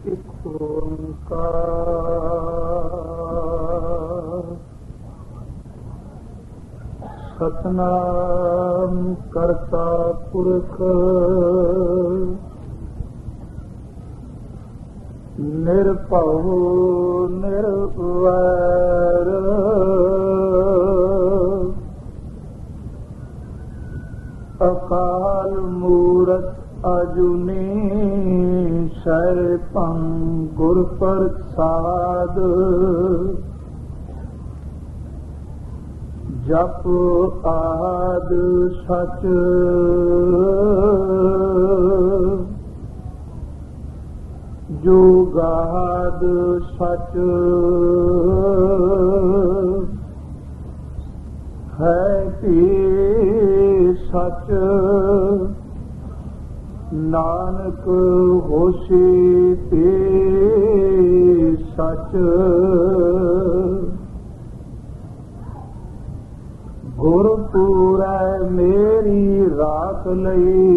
ਇੱਕ ਓੰਕਾਰ ਸਤਿਨਾਮ ਕਰਤਾ ਪੁਰਖ ਨਿਰਭਉ ਨਿਰਵੈਰ ਅਕਾਲ ਮੂਰਤ ਅਜੂਨੀ ਸੈਭੰ ਗੁਰ ਪ੍ਰਸਾਦ ਜਪ ਆਦ ਸਚ ਜੁਗਾਦ ਸਚ ਹੈ ਭੀ ਸਚ ਨਾਨਕ ਹੋਸੀ ਤੇ ਸਚ ਗੁਰ ਪੂਰੈ ਮੇਰੀ ਰਾਖ ਲਈ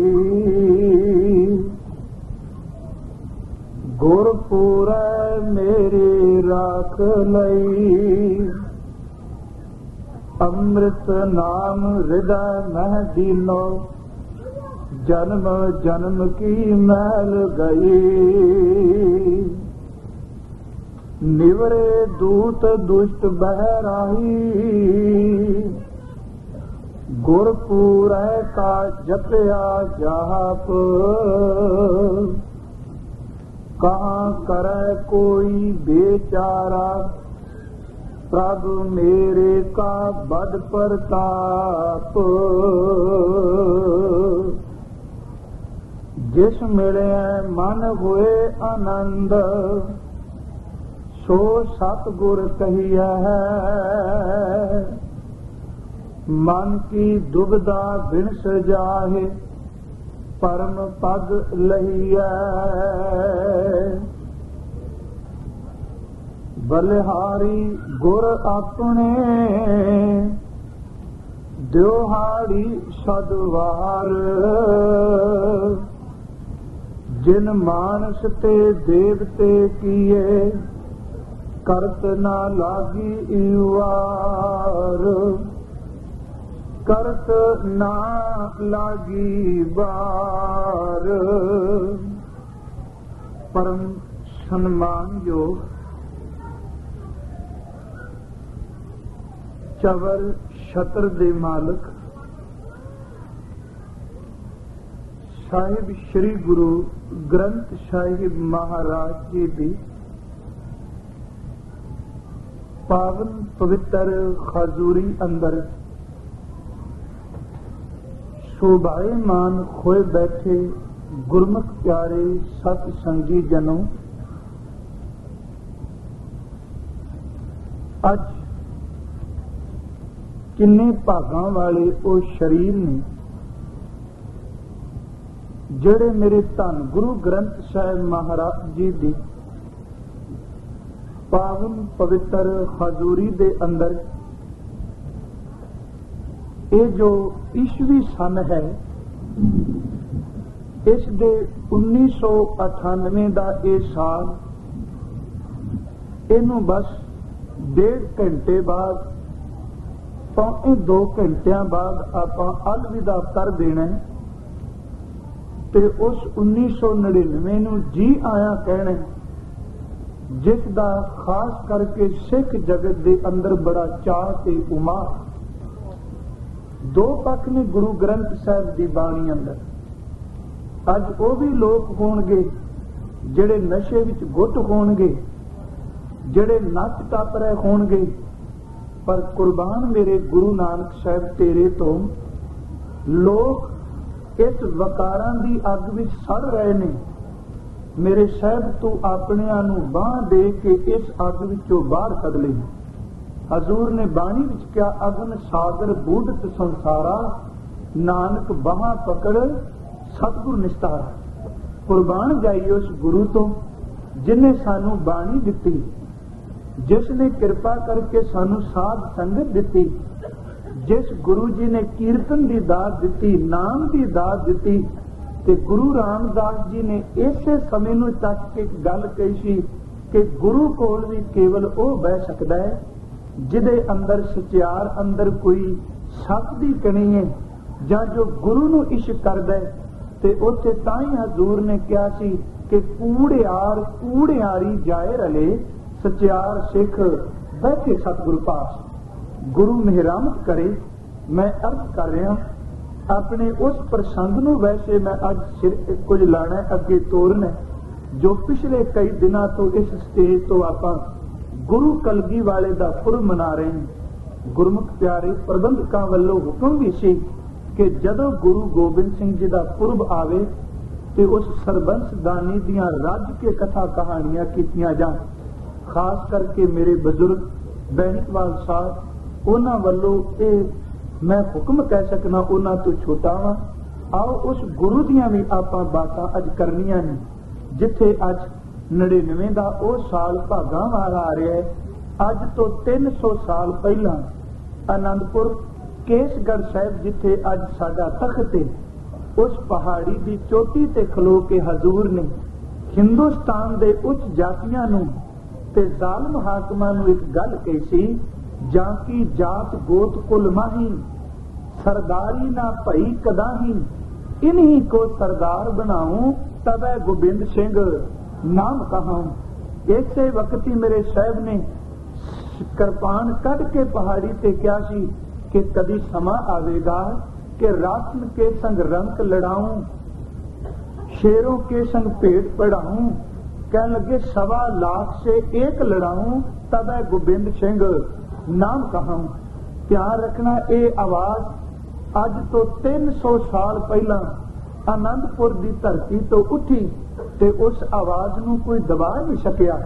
ਗੁਰ ਪੂਰੈ ਮੇਰੀ ਰਾਖ ਲਈ ਅੰਮ੍ਰਿਤ ਨਾਮ ਹਿਰਦੈ ਮਹਿ ਦੀਨੋ ਜਨਮ ਜਨਮ ਕੀ ਮੈਲ ਗਈ ਨਿਵਰੇ ਦੂਤ ਦੁਸ਼ਟ ਬਹਿਰਾਹੀ ਗੁਰ ਪੂਰੈ ਕਾ ਜਪਿਆ ਜਾਪ ਕਹਾਂ ਕਰੈ ਕੋਈ ਬੇਚਾਰਾ ਪ੍ਰਭ ਮੇਰੇ ਕਾ ਬਦ ਪ੍ਰਤਾਪ ਜਿਸ ਮਿਲਿਆ ਮਨ ਹੋਏ ਆਨੰਦ ਸੋ ਸਤਿਗੁਰ ਕਹੀਐ ਮਨ ਕੀ ਦੁਬਿਧਾ ਬਿਨ ਸਜਾਹੇ ਪਰਮ ਪਦ ਲਹੀਐ ਬਲਿਹਾਰੀ ਗੁਰ ਆਪਣੇ ਦਿਹਾੜੀ ਸਦਵਾਰ ਜਿਨ ਮਾਨਸ ਤੇ ਦੇਵਤੇ ਕੀਏ ਕਰਤ ਨਾ ਲਾਗੀ ਵਾਰ ਕਰਤ ਨਾ ਲਾਗੀ ਵਾਰ ਪਰਮ ਸਨਮਾਨਯੋਗ ਚਵਰ ਛਤਰ ਦੇ ਮਾਲਕ ਸਾਹਿਬ ਸ੍ਰੀ ਗੁਰੂ ਗ੍ਰੰਥ ਸਾਹਿਬ ਮਹਾਰਾਜ ਜੀ ਦੀ ਪਾਵਨ ਪਵਿੱਤਰ ਖਜੂਰੀ ਅੰਦਰ ਸ਼ੋਭਾਇਮਾਨ ਹੋਏ ਬੈਠੇ ਗੁਰਮੁਖ ਪਿਆਰੇ ਸਤ ਸੰਗੀ ਜਨੋ ਅੱਜ ਕਿੰਨੇ ਭਾਗਾਂ ਵਾਲੇ ਉਹ ਸ਼ਰੀਰ ਨੇ ਜਿਹੜੇ ਮੇਰੇ ਧੰਨ ਗੁਰੂ ਗ੍ਰੰਥ ਸਾਹਿਬ ਮਹਾਰਾਜ ਜੀ ਦੀ ਪਾਵਨ ਪਵਿੱਤਰ ਹਜ਼ੂਰੀ ਦੇ ਅੰਦਰ ਇਹ ਜੋ ਈਸਵੀ ਸਨ ਹੈ ਇਸ ਦੇ 1998 ਦਾ ਇਹ ਸਾਲ ਇਹਨੂੰ ਬਸ 1.5 ਘੰਟੇ ਬਾਅਦ ਪੌਣੇ 2 ਘੰਟਿਆਂ ਬਾਅਦ ਆਪਾਂ ਅਲਵਿਦਾ ਕਰ ਦੇਣਾ ਤੇ ਉਸ 1999 ਨੂੰ ਜੀ ਆਇਆ ਕਹਿਣਾ ਜਿਸ ਦਾ ਖਾਸ ਕਰਕੇ ਸਿੱਖ ਜਗਤ ਦੇ ਅੰਦਰ ਬੜਾ ਚਾਅ ਤੇ ਉਮਾਦ ਦੋ ਪੱਖ ਨੇ ਗੁਰੂ ਗ੍ਰੰਥ ਸਾਹਿਬ ਦੀ ਬਾਣੀ ਅੰਦਰ ਅੱਜ ਉਹ ਵੀ ਲੋਕ ਹੋਣਗੇ ਜਿਹੜੇ ਨਸ਼ੇ ਵਿੱਚ ਗੁੱਟ ਹੋਣਗੇ ਜਿਹੜੇ ਨੱਚ ਟੱਪ ਰਹੇ ਹੋਣਗੇ ਪਰ ਕੁਰਬਾਨ ਮੇਰੇ ਗੁਰੂ ਨਾਨਕ ਸਾਹਿਬ ਤੇਰੇ ਤੋਂ ਲੋਕ ਇਸ ਵਕਾਰਾਂ ਦੀ ਅੱਗ ਵਿੱਚ ਸੜ ਰਹੇ ਨੇ ਮੇਰੇ ਸਾਹਿਬ ਤੂੰ ਆਪਣਿਆਂ ਨੂੰ ਬਾਂਹ ਦੇ ਕੇ ਇਸ ਅੱਗ ਵਿੱਚੋਂ ਬਾਹਰ ਕੱਢ ਲਈ ਹਜ਼ੂਰ ਨੇ ਬਾਣੀ ਵਿੱਚ ਕਿਹਾ ਅਗਨ ਸਾਗਰ ਬੂਢਤ ਸੰਸਾਰਾ ਨਾਨਕ ਬਾਹਾਂ ਪਕੜ ਸਤਿਗੁਰ ਨਿਸਤਾਰਾ ਕੁਰਬਾਨ ਜਾਈਏ ਉਸ ਗੁਰੂ ਤੋਂ ਜਿਨੇ ਸਾਨੂੰ ਬਾਣੀ ਦਿੱਤੀ ਜਿਸ ਨੇ ਕਿਰਪਾ ਕਰਕੇ ਸਾਨੂੰ ਸਾਧ ਸੰਗਤ ਦਿੱਤੀ जिस गुरु जी ने कीर्तन की दात दी नाम की दात दी ਤੇ ਗੁਰੂ ਰਾਮਦਾਸ ਜੀ ਨੇ ਇਸੇ ਸਮੇਂ ਨੂੰ ਤੱਕ ਕੇ ਇੱਕ ਗੱਲ ਕਹੀ ਸੀ ਕਿ ਗੁਰੂ ਕੋਲ ਵੀ ਕੇਵਲ ਉਹ ਬਹਿ ਸਕਦਾ ਹੈ ਜਿਹਦੇ ਅੰਦਰ ਸਚਿਆਰ ਅੰਦਰ ਕੋਈ ਸੱਚ ਦੀ ਕਣੀ ਹੈ, ਜਾਂ ਜੋ ਗੁਰੂ ਨੂੰ ਇਸ਼ਕ ਕਰਦਾ ਹੈ। ਤੇ ਉੱਥੇ ਤਾਂ ਹੀ ਹਜ਼ੂਰ ਨੇ ਕਿਹਾ ਸੀ ਕਿ ਕੂੜਿਆਰ ਕੂੜਿਆਰੀ ਜਾਏ ਰਲੇ, ਸਚਿਆਰ ਸਿੱਖ ਬੈਠੇ ਸਤਿਗੁਰੂ ਪਾਸ। ਗੁਰੂ ਮਿਹਰਮਤ ਕਰੇ। ਮੈਂ ਅਰਜ਼ ਕਰ ਰਿਹਾ ਆਪਣੇ ਉਸ ਪ੍ਰਸੰਗ ਨੂੰ, ਵੈਸੇ ਮੈਂ ਅੱਜ ਕੁਝ ਲਾਣਾ ਅੱਗੇ ਤੋਰਨਾ, ਜੋ ਪਿਛਲੇ ਕਈ ਦਿਨਾਂ ਤੋਂ ਇਸ ਸਟੇਜ ਤੋਂ ਆਪਾਂ ਗੁਰੂ ਕਲਗੀ ਵਾਲੇ ਦਾ ਪੁਰਬ ਮਨਾ ਰਹੇ ਹਾਂ। ਗੁਰਮੁਖ ਪਿਆਰੇ ਪ੍ਰਬੰਧਕਾਂ ਵੱਲੋਂ ਹੁਕਮ ਵੀ ਸੀ ਕਿ ਜਦੋਂ ਗੁਰੂ ਗੋਬਿੰਦ ਸਿੰਘ ਜੀ ਦਾ ਪੁਰਬ ਆਵੇ ਤੇ ਉਸ ਸਰਬੰਸ ਦਾਨੀ ਦੀਆਂ ਰੱਜ ਕੇ ਕਥਾ ਕਹਾਣੀਆਂ ਕੀਤੀਆਂ ਜਾਣ। ਖਾਸ ਕਰਕੇ ਮੇਰੇ ਬਜ਼ੁਰਗ ਬੈਣੀਵਾਲ ਸਾਹਿਬ, ਉਹਨਾਂ ਵੱਲੋਂ ਇਹ ਮੈਂ ਹੁਕਮ ਕਹਿ ਸਕਣਾ, ਉਹਨਾਂ ਤੋਂ ਛੋਟਾ ਵਾਂ। ਆਓ ਉਸ ਗੁਰੂ ਦੀਆਂ ਵੀ ਆਪਾਂ ਬਾਤਾਂ ਅੱਜ ਕਰਨੀਆਂ ਨੇ, ਜਿੱਥੇ ਅੱਜ 99 ਦਾ ਉਹ ਸਾਲ ਭਾਗਾਂ ਵਾਲਾ ਆ ਰਿਹਾ ਹੈ। ਅੱਜ ਤੋਂ 300 ਸਾਲ ਪਹਿਲਾਂ ਆਨੰਦਪੁਰ ਕੇਸਗੜ੍ਹ ਸਾਹਿਬ, ਜਿੱਥੇ ਅੱਜ ਸਾਡਾ ਤਖਤ ਹੈ, ਉਸ ਪਹਾੜੀ ਦੀ ਚੋਟੀ ਤੇ ਖਲੋ ਕੇ ਹਜ਼ੂਰ ਨੇ ਹਿੰਦੁਸਤਾਨ ਦੇ ਉੱਚ ਜਾਤੀਆਂ ਨੂੰ ਤੇ ਜ਼ਾਲਮ ਹਾਕਮਾਂ ਨੂੰ ਇੱਕ ਗੱਲ ਕਹੀ ਸੀ, ਜਾਂ ਕੀ ਜਾਤ ਗੋਤ ਕੁਲ ਮਾਹੀ, ਸਰਦਾਰੀ ਨਾ ਭਈ ਕਦਾਹੀ, ਇਨਹੀ ਕੋ ਸਰਦਾਰ ਬਣਾऊं ਤਬੈ ਗੋਬਿੰਦ ਸਿੰਘ ਨਾਮ ਕਹਾऊं। ਇਸੇ ਵਕਤ ਹੀ ਮੇਰੇ ਸਾਹਿਬ ਨੇ ਕਿਰਪਾਨ ਕੱਢ ਕੇ ਪਹਾੜੀ ਤੇ ਕਿਹਾ ਸੀ ਕਿ ਕਦੀ ਸਮਾਂ ਆਵੇਗਾ कि राष्ट्र के संग रंक लड़ाऊं, शेरों के संग पेट पढ़ाऊं, कहने लगे 1.25 लाख से एक लड़ाऊं तब गोबिंद सिंह नाम कहाऊं। ध्यान रखना, ये आवाज अज तो 300 साल पहला आनंदपुर की धरती तो उठी ते उस आवाज नूं कोई दबा नहीं सकिया।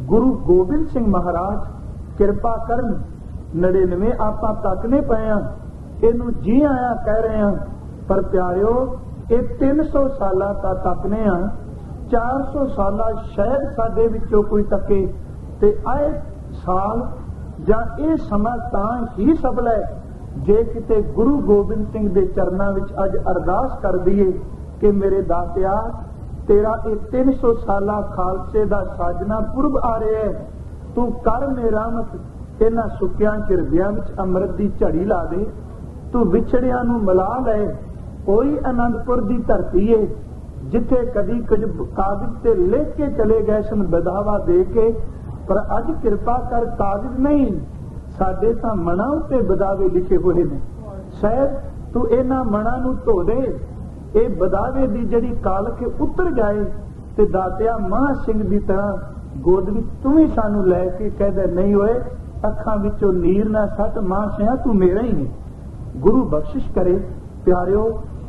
गुरु गोबिंद सिंह महाराज किरपा करन। 99 आपां तकने पए आ, ਇਹਨੂੰ ਜੀ ਆਇਆ ਕਹਿ ਰਹੇ ਹਾਂ, ਪਰ ਪਿਆਰਿਓ ਇਹ 300 ਸਾਲਾਂ ਦਾ ਤੱਕਨੇ ਆ, 400 ਸਾਲਾਂ ਸ਼ਾਇਦ ਸਾਡੇ ਵਿੱਚੋਂ ਕੋਈ ਤੱਕੇ। ਤੇ ਆਏ ਸਾਲ ਜਾਂ ਇਹ ਸਮਾਂ ਤਾਂ ਹੀ ਸਫਲ ਹੈ ਜੇ ਕਿਤੇ ਗੁਰੂ ਗੋਬਿੰਦ ਸਿੰਘ ਦੇ ਚਰਨਾਂ ਵਿੱਚ ਅੱਜ ਅਰਦਾਸ ਕਰ ਦਈਏ ਕਿ ਮੇਰੇ ਦਾਤਿਆ ਤੇਰਾ ਇਹ 300 ਸਾਲਾ ਖਾਲਸੇ ਦਾ ਸਾਜਨਾ ਪੁਰਬ ਆ ਰਿਹਾ ਹੈ, ਤੂੰ ਕਰ ਮਿਹਰਮਤ, ਇਹਨਾਂ ਸੁੱਕਿਆਂ ਹਿਰਦਿਆਂ ਵਿੱਚ ਅੰਮ੍ਰਿਤ ਦੀ ਝੜੀ ਲਾ ਦੇ, ਤੂੰ ਵਿਛੜਿਆਂ ਨੂੰ ਮਿਲਾ ਲੈ। ਕੋਈ ਆਨੰਦਪੁਰ ਦੀ ਧਰਤੀ ਏ ਜਿੱਥੇ ਕਦੀ ਕੁਝ ਕਾਗਜ਼ ਤੇ ਲਿਖ ਕੇ ਚਲੇ ਗਏ ਸਨ ਬਦਾਵਾ ਦੇ ਕੇ, ਪਰ ਅੱਜ ਕਿਰਪਾ ਕਰ ਕਾਗਜ਼ ਨਹੀਂ, ਸਾਡੇ ਤਾਂ ਮਨਾਂ ਉੱਤੇ ਬਦਾਵੇ ਲਿਖੇ ਹੋਏ ਨੇ। ਸਾਹਿਬ ਤੂੰ ਇਹਨਾਂ ਮਨਾਂ ਨੂੰ ਧੋ ਦੇ, ਇਹ ਬਦਾਵੇ ਦੀ ਜਿਹੜੀ ਕਾਲਖ ਉਤਰ ਜਾਏ, ਤੇ ਦਾਤਿਆ ਮਹਾਂ ਸਿੰਘ ਦੀ ਤਰ੍ਹਾਂ ਗੋਦ ਵਿੱਚ ਤੂੰ ਵੀ ਸਾਨੂੰ ਲੈ ਕੇ ਕਹਿ ਨਹੀਂ ਹੋਏ ਅੱਖਾਂ ਵਿੱਚੋਂ ਨੀਰ ਨਾ ਸੱਟ, ਮਾਂ ਸਿਆ ਤੂੰ ਮੇਰਾ ਹੀ ਹੈ। ਗੁਰੂ ਬਖਸ਼ਿਸ਼ ਕਰੇ। ਪਿਆਰਿਓ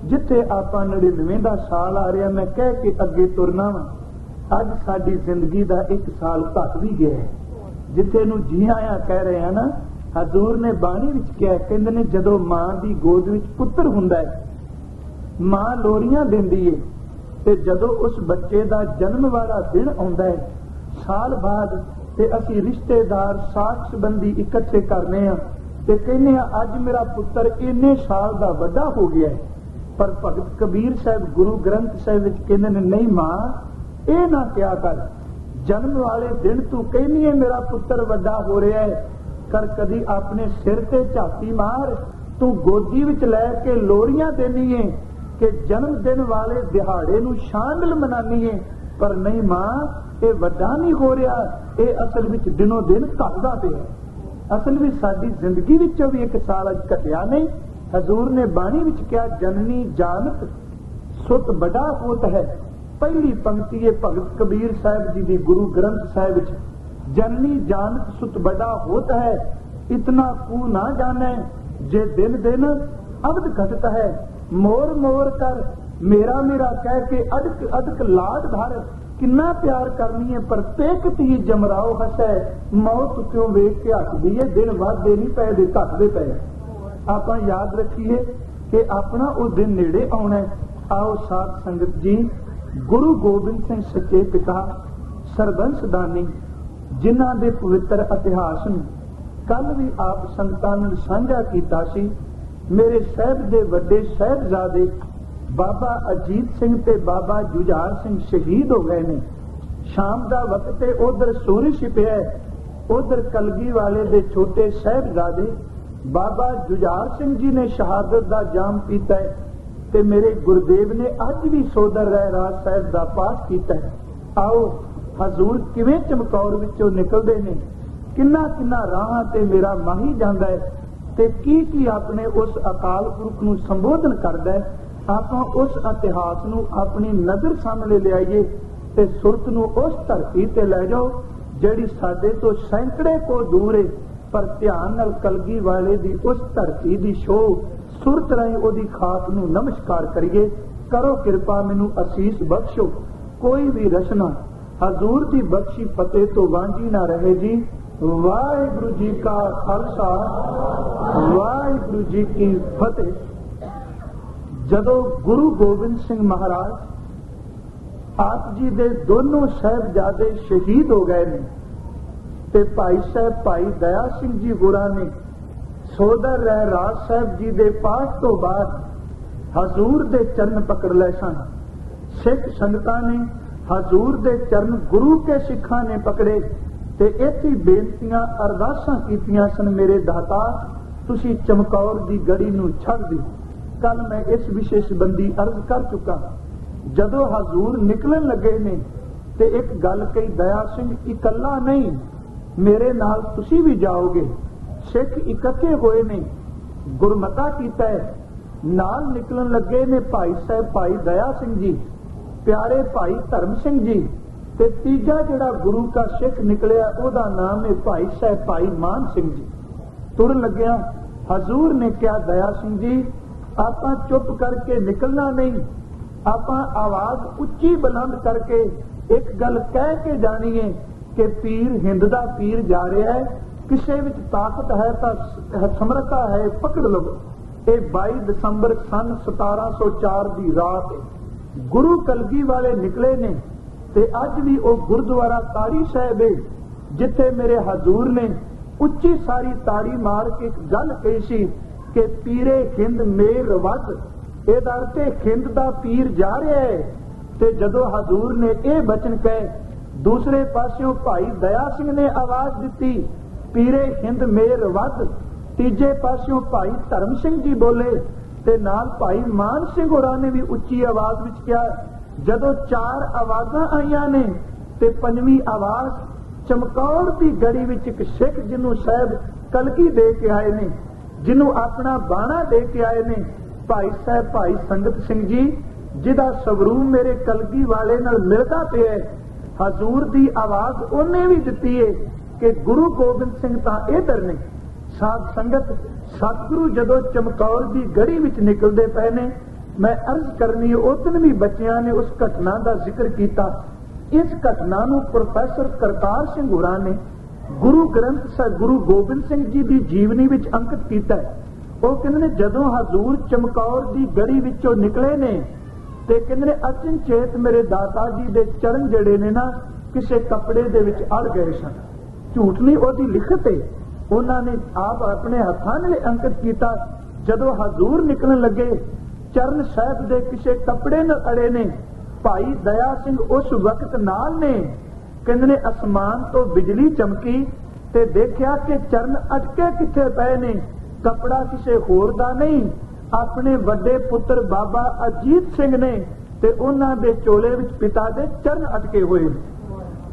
ਜਿੱਥੇ ਆਪਾਂ 99 ਦਾ ਸਾਲ ਆ ਰਿਹਾ, ਮੈਂ ਕਹਿ ਕੇ ਅੱਗੇ ਤੁਰਨਾ ਵਾ, ਅੱਜ ਸਾਡੀ ਜ਼ਿੰਦਗੀ ਦਾ 1 ਸਾਲ ਘੱਟ ਵੀ ਗਿਆ ਹੈ। ਜਿੱਥੇ ਨੂੰ ਜੀ ਆਇਆ ਕਹਿ ਰਹੇ ਹਨ, ਹਜ਼ੂਰ ਨੇ ਬਾਣੀ ਵਿੱਚ ਕਿਹਾ, ਕਹਿੰਦੇ ਨੇ ਜਦੋਂ ਮਾਂ ਦੀ ਗੋਦ ਵਿੱਚ ਪੁੱਤਰ ਹੁੰਦਾ ਹੈ, ਮਾਂ ਲੋਰੀਆਂ ਦਿੰਦੀ ਹੈ, ਤੇ ਜਦੋਂ ਉਸ ਬੱਚੇ ਦਾ ਜਨਮ ਵਾਲਾ ਦਿਨ ਆਉਂਦਾ ਹੈ ਸਾਲ ਬਾਅਦ, ਤੇ ਅਸੀਂ ਰਿਸ਼ਤੇਦਾਰ ਸਾਥ ਸੰਬੰਧੀ ਇਕੱਠੇ ਕਰਨੇ ਆ ਤੇ ਕਹਿੰਦੇ ਆ ਅੱਜ ਮੇਰਾ ਪੁੱਤਰ ਇੰਨੇ ਸਾਲ ਦਾ ਵੱਡਾ ਹੋ ਗਿਆ ਹੈ। ਪਰ ਭਗਤ ਕਬੀਰ ਸਾਹਿਬ ਗੁਰੂ ਗ੍ਰੰਥ ਸਾਹਿਬ ਵਿੱਚ ਕਹਿੰਦੇ ਨੇ, ਨਹੀਂ ਮਾਂ ਇਹ ਨਾ ਕਿਹਾ ਕਰ, ਜਨਮ ਵਾਲੇ ਦਿਨ ਤੂੰ ਕਹਿੰਦੀ ਹੈ ਮੇਰਾ ਪੁੱਤਰ ਵੱਡਾ ਹੋ ਰਿਹਾ ਹੈ, ਕਰ ਕਦੀ ਆਪਣੇ ਸਿਰ ਤੇ ਝਾਤੀ ਮਾਰ, ਤੂੰ ਗੋਦੀ ਵਿੱਚ ਲੈ ਕੇ ਲੋਰੀਆਂ ਦੇਣੀ ਹੈ ਕਿ ਜਨਮ ਦਿਨ ਵਾਲੇ ਦਿਹਾੜੇ ਨੂੰ ਸ਼ਾਮਿਲ ਮਨਾਨੀ ਹੈ। ਪਰ ਨਹੀਂ ਮਾਂ, ਇਹ ਵੱਡਾ ਨਹੀਂ ਹੋ ਰਿਹਾ, ਇਹ ਅਸਲ ਵਿੱਚ ਦਿਨੋਂ ਦਿਨ ਘਟਦਾ ਪਿਆ। ਅਸਲ ਵਿੱਚ ਸਾਡੀ ਜ਼ਿੰਦਗੀ ਵਿੱਚੋਂ ਵੀ 1 ਸਾਲ ਅੱਜ ਘਟਿਆ ਨਹੀਂ। ਹਜ਼ੂਰ ਨੇ ਬਾਣੀ ਵਿੱਚ ਕਿਹਾ, ਜਨਨੀ ਜਾਨਤ ਸੁਤ ਬੜਾ ਹੋਤ ਹੈ। ਪਹਿਲੀ ਪੰਕਤੀ ਹੈ ਭਗਤ ਕਬੀਰ ਸਾਹਿਬ ਜੀ ਦੀ ਗੁਰੂ ਗ੍ਰੰਥ ਸਾਹਿਬ ਵਿੱਚ, ਜਨਨੀ ਜਾਨਤ ਸੁਤ ਬੜਾ ਹੋਤ ਹੈ, ਇਤਨਾ ਕੂ ਨਾ ਜਾਣੇ ਜੇ ਦਿਨ ਦਿਨ ਅਬਦ ਘਟਤ ਹੈ। ਮੋਰ ਮੋਰ ਕਰ ਮੇਰਾ ਮੇਰਾ ਕਹਿ ਕੇ ਅਦਕ ਅਦਕ ਲਾਡ ਧਰ, ਕਿੰਨਾ ਪਿਆਰ ਕਰਨੀ ਹੈ, ਪਰ ਪੇਕਤ ਹੀ ਜਮਰਾਓ ਹਸੈ, ਮੌਤ ਕਿਉਂ ਵੇਖ ਕੇ ਹੱਸਦੀ ਹੈ, ਦਿਨ ਵੱਧਦੇ ਨਹੀਂ ਪਏ ਦੇ ਘਟਦੇ ਪਏ। ਆਪਾਂ ਯਾਦ ਰੱਖੀਏ ਕਿ ਆਪਣਾ ਉਹ ਦਿਨ ਨੇੜੇ ਆਉਣਾ ਹੈ। ਆਓ ਸਾਧ ਸੰਗਤ ਜੀ, ਗੁਰੂ ਗੋਬਿੰਦ ਸਿੰਘ ਸੱਚੇ ਪਿਤਾ ਸਰਬੰਸ ਦਾਨੀ, ਜਿਨ੍ਹਾਂ ਦੇ ਪਵਿੱਤਰ ਇਤਿਹਾਸ ਨੂੰ ਕੱਲ ਵੀ ਆਪ ਸੰਗਤਾਂ ਨਾਲ ਸਾਂਝਾ ਕੀਤਾ ਸੀ। ਮੇਰੇ ਸਾਹਿਬ ਦੇ ਵੱਡੇ ਸਾਹਿਬਜ਼ਾਦੇ बाबा अजीत सिंह ते बाबा जुझार सिंह शहीद हो गए ने। शाम का वक्त है, उधर सूरज छिपया है, उधर कलगी वाले दे छोटे साहिबजादे बाबा जुझार सिंह जी ने शहादत का जाम पीता है ते मेरे गुरुदेव ने अज भी सोदर रहराज साहब का पाठ किया है। आओ हजूर किवें चमकौर विचों निकलते ने, किन्ना किन्ना राह ते मेरा माही जांदा है ते की अपने उस अकाल पुरख नूं संबोधन करदा है। आपां उस इतिहास नूं अपनी नज़र सामने लियाइए ते सुरत नूं उस धरती ते लै जाओ जिहड़ी साडे तो सैकड़े को दूर है, पर ध्यान नाल कलगी वाले दी उस धरती दी शोह सुरत राहीं ओदी खाक नूं नमस्कार करिए। करो किरपा मैनूं असीस बख्शो, कोई भी रचना हजूर दी बख्शी फतेह तो वांझी ना रहे जी। वाहिगुरू जी का खालसा, वाहिगुरू जी की फतेह। जदों गुरु गोबिंद सिंह महाराज आप जी दे दोनों साहिबजादे शहीद हो गए ने ते भाई साहब भाई दया सिंह जी होरां ने सोदर रहराज साहब जी दे पाठ तो बाद हजूर दे चरण पकड़ ले सन। सिख संगतां ने हजूर दे चरण गुरु के सिखां ने पकड़े ते इत्थे बेनतियां अरदासां कीतियां सन, मेरे दाता तुसी चमकौर दी गड़ी नूं छड्ड दिओ। कल मैं इस विषय संबंधी अर्ज कर चुका। जदों हजूर निकलन लगे ने ते एक गल कही, दया सिंह इकल्ला नहीं, मेरे नाल तुसी भी जाओगे। सिख इकट्ठे होए ने, गुरमता कीता है, नाल निकलन लगे ने भाई साहब भाई दया सिंह जी, प्यारे भाई धर्म सिंह जी ते तीजा जिहड़ा गुरु का सिख निकलिया ओदा नाम है भाई साहब भाई मान सिंह जी। तुरन लग्या हजूर ने कहा, दया सिंह जी आपां चुप करके निकलना नहीं, आपां आवाज उच्ची बुलंद करके एक गल कह के जानी है कि पीर हिंद दा पीर जा रहा है, किसे विच ताकत है तां समर्था है, पकड़ लो। ये 22 दसंबर सन 1704 की रात है। गुरु कलगी वाले निकले ने ते अज भी वो गुरुद्वारा ताड़ी साहब है जिथे मेरे हजूर ने उच्ची सारी ताड़ी मार के एक गल कही सी कि पीरे हिंद मेर वध, इहदा अर्थ हिंद दा पीर जा रहा है। ते जदों हजूर ने यह बचन कहे, दूसरे पासों भाई दया सिंह ने आवाज दी पीरे हिंद मेर वध, तीजे पासों भाई धर्म सिंह जी बोले ते नाल भाई मान सिंह होरां ने भी उच्ची आवाज विच कहा। जदों चार आवाज़ां आईयां ने ते पंजवीं आवाज चमकौर की गड़ी विच एक सिख जिन्हों साहब कलगी दे के आए ने, जिन्हों अपना बाणा दे के आए ने, भाई साहब भाई संगत सिंह जी, जिदा सबरूह मेरे कलगी वाले नाल मिलदा पिया। हजूर की आवाज उन्हें भी दिती है कि गुरु गोबिंद सिंह तां इधर ने। साध संगत सतगुरु जदों चमकौर की गड़ी विच निकलते पे ने, मैं अर्ज करनी उदन भी बच्चियां ने उस घटना का जिक्र किया। इस घटना नूं प्रोफैसर करतार सिंह होरां ने गुरु ग्रंथ साहिब गुरु गोबिंद सिंह जी की जीवनी विच अंकित किया है। वो कहंदे ने जदों हजूर चमकौर की गड़ी विचों निकले ने ते कहंदे ने अचनचेत मेरे दाता जी दे चरण जड़े ने ना किसी कपड़े दे विच अड़ गए सन। झूठ नहीं, ओदी लिखत है, उन्होंने आप अपने हत्थां नाल अंकित किया। जदों हजूर निकलन लगे चरण साहब दे किसी कपड़े नाल अड़े ने, भाई दया सिंह उस वक्त नाल ने। कहंदे ने आसमान तो बिजली चमकी ते देखिया कि चरण अटके किथे पए ने, कपड़ा किसी होर दा नहीं, अपने वड्डे पुत्र बाबा अजीत सिंह ने ते उन्हां दे चोले विच पिता दे चरण अटके हुए।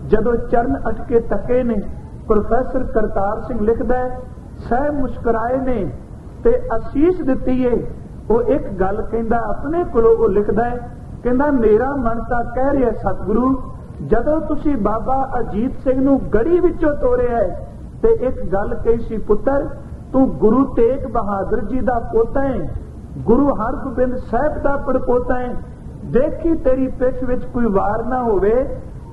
जदों चरण अटके तके ने, प्रोफैसर करतार सिंह लिखदा है, सह मुस्कुराए ने ते असीस दिती है। वो एक गल कहंदा अपने कोलों वो लिखदा है, कहंदा मेरा मन तां कह रहा सतगुरु जदों तुसी बाबा अजीत सिंह नूं गड़ी विचों तोड़िया है ते एक गल कही सी, पुत्र तू गुरु तेग बहादुर जी दा पोता है, गुरु हरगोबिंद साहब दा पड़पोता है। देखी तेरी पिछ विच कोई वार ना होवे,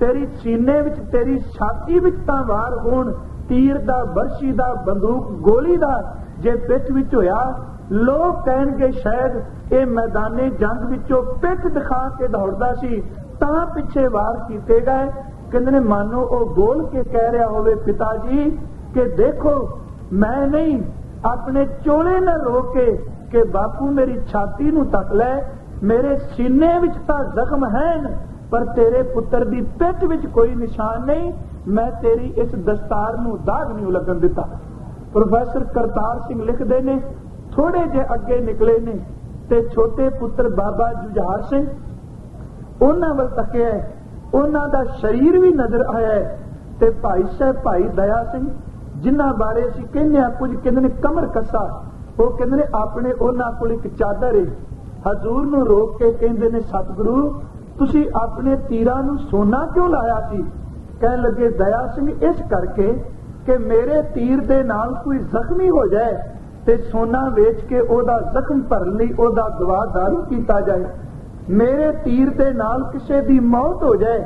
तेरी सीने विच तेरी छाती विच तां वार होण, तीर दा बरछी दा बंदूक गोली दा जे पिछ विच होया, लोग कहणगे शायद ये मैदाने जंग विचों पिछ दिखा के दौड़दा सी तां पिछे वार कीते गए। कहंदे ने मानो वो बोल के कह रहा होवे, पिताजी कि देखो मैं नहीं, अपने चोले न रोके कि बापू मेरी छाती नूं तक लै मेरे सीने विच तां जख्म है पर तेरे पुत्र दी पिठ विच कोई निशान नहीं, मैं तेरी इस दस्तार नूं दाग नहीं लगन दिता। प्रोफैसर करतार सिंह लिखदे ने, थोड़े जे अगे निकले ने ते छोटे पुत्र बाबा जुझार सिंह उन्हां वल तकिया, उन्हां दा शरीर भी नजर आया ते भाई साहब भाई दया सिंह जिन्हां बारे असीं कहने आ कुछ कहंदे ने कमर कसा, वो कहंदे ने अपने उन्हां कोल एक चादर है, हजूर नूं रोक के कहंदे ने सतगुरु तुसीं अपने तीरां नूं सोना क्यों लाया सी? कहण लगे दया सिंह इस करके कि मेरे तीर दे नाल कोई जख्मी हो जाए ते सोना वेच के ओदा जख्म भरन लई ओदा दवा दारू कीता जाए, मेरे तीर दे नाल किसे दी मौत हो जाए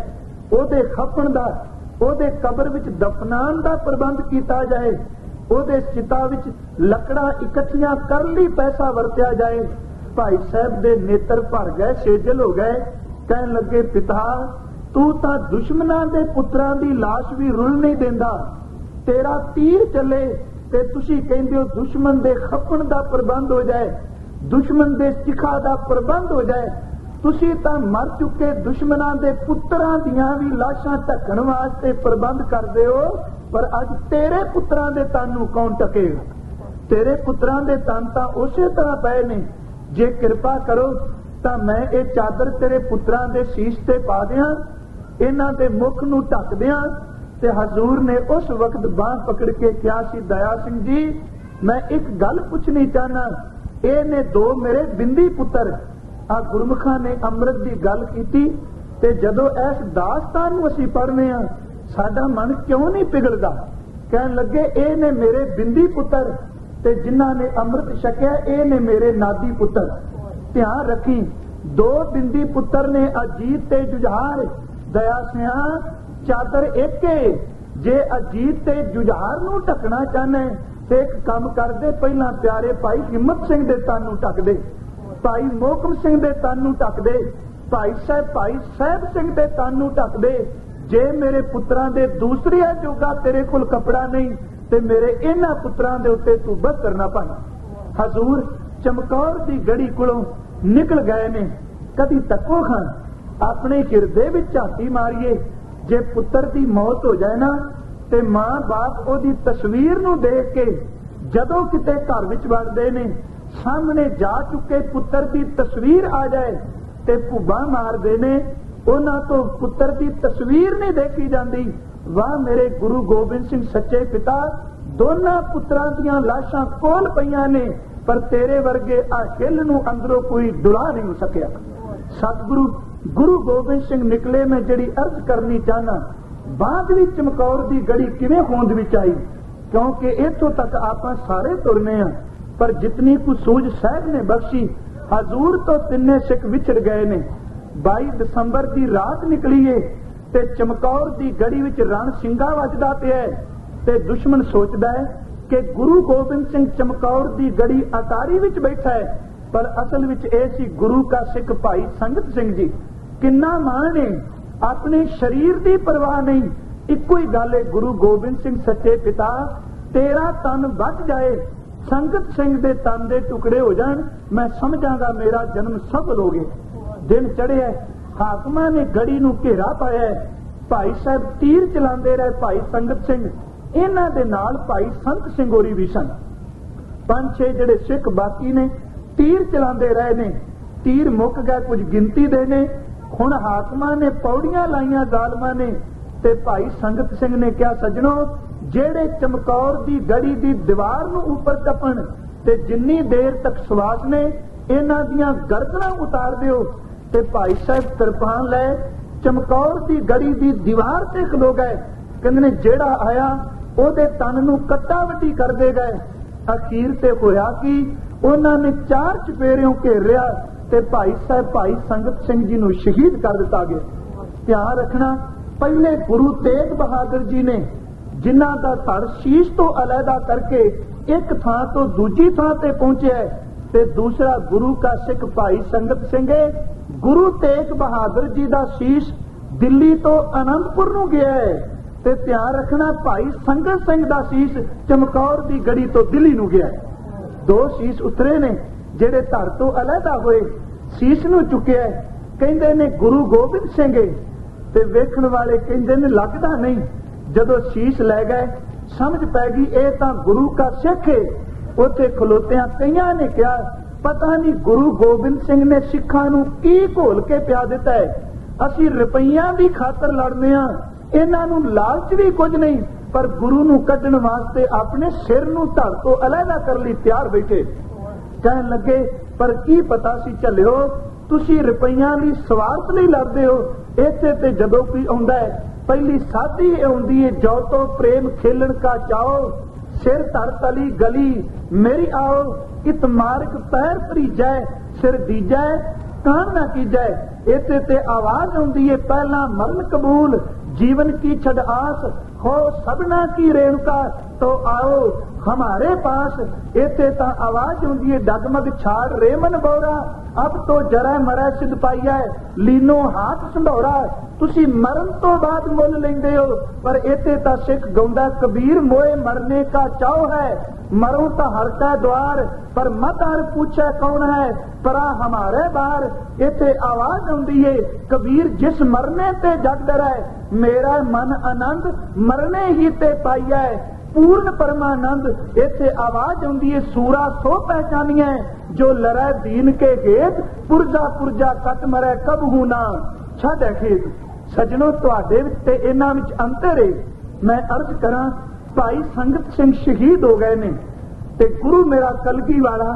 ओदे खपण दा ओदे कबर विच दफनान दा प्रबंध कीता जाए, ओदे चिता विच लकड़ा इकट्ठियां कर लई पैसा वरत्या जाए। भाई साहब दे नेत्र भर गए, सेजल हो गए, कहण लगे पिता तू तां दुश्मनां दे पुत्रां दी लाश भी रुल नहीं देंदा, तेरा तीर चले ते तुसीं कहंदे हो दुश्मन दे खपण दा प्रबंध हो जाए, दुश्मन दे सिखा दा प्रबंध हो जाए, तुसीं तां मर चुके दुश्मनां दे पुत्रां दियां भी लाशां ढकण वास्ते प्रबंध करदे हो, पर अज तेरे पुत्रां दे तन नूं कौन ढकेगा? तेरे पुत्रां दे तन तां उसे तरह पए ने, जे किरपा करो तां मैं ये चादर तेरे पुत्रां दे शीश ते पा दियां, इन्हां दे मुख नूं ढक दियां। ते हजूर ने उस वक्त बांह पकड़ के कहा सी दया सिंह जी मैं एक गल पूछनी चाहना, ये ने दो मेरे बिंदी पुत्र आ गुरमुखा ने अमृत की गल की ते जदों इस दास्तान नूं असीं पढ़ने आ साडा मन क्यों नहीं पिघलदा? कहण लगे ये ने मेरे बिंदी पुत्र ते जिन्हां ने अमृत छकिया ये ने मेरे नादी पुत्र। ध्यान रखी दो बिंदी पुत्र ने अजीत ते जुझार। दया सिंह चादर एक है, जे अजीत ते जुझार नूं ढकना चाहना ते एक काम कर दे, पहला प्यारे भाई हिम्मत सिंह दे तन नूं ढक दे, भाई मोहकम सिंह दे तन नूं ढक दे, भाई साहब सिंह दे तन नूं ढक दे। जे मेरे पुत्रां दे दूसरे जोगा तेरे कोल कपड़ा नहीं ते मेरे इन्हां पुत्रां दे उत्ते तू बस्तर ना पाई। हजूर चमकौर दी गड़ी कोलों निकल गए ने। कदी तको खान अपने हिरदे विच झाती मारिए, जे पुत्र की मौत हो जाए ना ते मां बाप ओदी तस्वीर नूं देख के जदों किते घर विच वड़दे ने सामने जा चुके पुत्र की तस्वीर आ जाए ते भुब्बा मारदे ने, उन्हां तो पुत्र की तस्वीर नहीं देखी जाती। वाह मेरे गुरु गोबिंद सिंह सच्चे पिता, दोनों पुत्रां दियां लाशां कोल पईयां ने पर तेरे वर्गे आ हिल नूं अंदरों कोई डुला नहीं हो सकिया। सतगुरु गुरु गोबिंद सिंह निकले, मैं जिहड़ी अर्ज करनी चाहना बाद विच चमकौर दी गड़ी किवें होंद विच आई, क्योंकि इत्थों तक आपां सारे तुरने आ, पर जितनी कुछ सूझ साहब ने बख्शी हजूर तो तिन्ने सिख विछड़ गए ने। 22 दसंबर की रात निकली है ते चमकौर दी गड़ी विच रण सिंगा वजदा पिया ते दुश्मन सोचदा है कि गुरु गोबिंद सिंह चमकौर दी गड़ी अटारी विच बैठा है, पर असल विच ए सी गुरु का सिख भाई संगत सिंह जी। किन्ना मान है, अपने शरीर की परवाह नहीं, इको ही गल है गुरु गोबिंद सिंह सच्चे पिता तेरा तन बच जाए, संगत सिंह दे तन दे टुकड़े हो जान, मैं समझांगा मेरा जन्म सफल हो गया। दिन चढ़िया, हाकमा ने गड़ी नूं घेरा पाया, भाई साहब तीर चलाते रहे, भाई संगत सिंह इन्हां दे नाल भाई संत सिंह होरी भी सन। 5-6 जिहड़े सिख बाकी ने तीर चलाते रहे ने, तीर मुक गए कुछ गिनती दे ने। हुण हाकमा ने पौड़ियां लाइया जालमा ने ते भाई संगत सिंह ने कहा सजणो जेड़े चमकौर दी गड़ी दी दीवार नूं उपर टपण ते जिन्नी देर तक सवास ने इन्हां दियां गर्दनां उतार दिओ। ते भाई साहब किरपान लै चमकौर दी गड़ी दी दीवार ते खलो गए, कहंदे ने जेड़ा आया ओदे तन नूं कट्टा वड्डी कर दे गए। अखीर ते होया कि उन्हां ने 4 चपेरियों घेरिया ते भाई साहब भाई संगत सिंह जी नूं शहीद कर दिता गया। ध्यान रखना पहले गुरु तेग बहादुर जी ने जिन्हां दा धड़ शीश तो अलहदा करके एक थां तो दूजी थां ते पहुंचे ते दूसरा गुरु का सिख भाई संगत सिंह गुरु तेग बहादुर जी दा शीश दिल्ली तो आनंदपुर नूं गया है ते ध्यान रखना भाई संगत सिंह दा शीश चमकौर दी गड़ी तो दिल्ली नूं गया है। 2 शीश उतरे ने जेड़े धड़ तो अलहदा होए। ਸੀਸ ਨੂੰ ਚੁੱਕਿਆ, ਕਹਿੰਦੇ ਨੇ ਗੁਰੂ ਗੋਬਿੰਦ ਸਿੰਘ ਤੇ ਵੇਖਣ ਵਾਲੇ ਕਹਿੰਦੇ ਨੇ ਲੱਗਦਾ ਨਹੀਂ। ਜਦੋਂ ਸੀਸ ਲੈ ਗਏ ਸਮਝ ਪੈ ਗਈ ਇਹ ਤਾਂ ਗੁਰੂ ਕਾ ਸਿੱਖ ਹੈ। ਉੱਥੇ ਖਲੋਤਿਆਂ ਕਈਆਂ ਨੇ ਕਿਹਾ ਪਤਾ ਨਹੀਂ ਗੁਰੂ ਗੋਬਿੰਦ ਸਿੰਘ ਨੇ ਸਿੱਖਾਂ ਨੂੰ ਕੀ ਘੋਲ ਕੇ ਪਿਆ ਦਿੱਤਾ ਹੈ। ਅਸੀਂ ਰੁਪਈਆਂ ਦੀ ਖਾਤਰ ਲੜਦੇ ਹਾਂ, ਇਹਨਾਂ ਨੂੰ ਲਾਲਚ ਵੀ ਕੁਝ ਨਹੀਂ, ਪਰ ਗੁਰੂ ਨੂੰ ਕੱਢਣ ਵਾਸਤੇ ਆਪਣੇ ਸਿਰ ਨੂੰ ਧੜ ਤੋਂ ਅਲੱਗਾ ਕਰ ਲਈ ਤਿਆਰ ਬੈਠੇ। ਕਹਿਣ ਲੱਗੇ ਪਰ ਕੀ ਪਤਾ ਸੀ ਝੱਲਿਓ ਤੁਸੀਂ ਰੁਪਈਆਂ ਲਈ ਸਵਾਰਥ ਲਈ ਲੜਦੇ ਹੋ। ਇੱਥੇ ਤੇ ਜਦੋਂ ਕੋਈ ਆਉਂਦਾ ਹੈ ਪਹਿਲੀ ਸਾਦੀ ਆਉਂਦੀ ਹੈ ਜੋ ਤੋਂ ਪ੍ਰੇਮ ਖੇਲਣ ਕਾ ਚਾਓ, ਸਿਰ ਧੜ ਤਲੀ ਗਲੀ ਮੇਰੀ ਆਓ, ਇਤ ਮਾਰਗ ਪੈਰ ਭਰੀਜੈ ਸਿਰ ਦੀਜੈ ਕਾਨ ਨਾ ਕੀਜੈ। ਇੱਥੇ ਤੇ ਆਵਾਜ਼ ਆਉਂਦੀ ਹੈ ਪਹਿਲਾਂ ਮਰਨ ਕਬੂਲ जीवन की छड़ आस हो सबना की रेणुका तो आओ हमारे पास। इत्थे तां आवाज हुंदी है डगमग छाड़ रेमन बोरा अब तो जरा मरै सिद्ध पाइया लीनो हाथ संधौरा। तुसी मरण तो बाद मुल लेंदे हो, पर इत्थे तां सिख गाउंदा कबीर मोए मरने का चाव है, मरो तो हर का द्वार पर मत हर पूछे कौन है परा हमारे बार। इत्थे आवाज आउंदी है कबीर जिस मरने ते जग डरै मेरा मन आनंद मरने ही ते पाइया पूर्ण परमानंद। इत्थे आवाज आउंदी है सूरा सो पहचानिए जो लड़ै दीन के गेत पुरजा पुरजा कट मरै कबहू ना छाड़े खेत। सजनों तुहाडे विच ते इन्हां विच अंतर है। मैं अर्ज करा भाई संगत सिंह शहीद हो गए ने ते गुरु मेरा कलगी वाला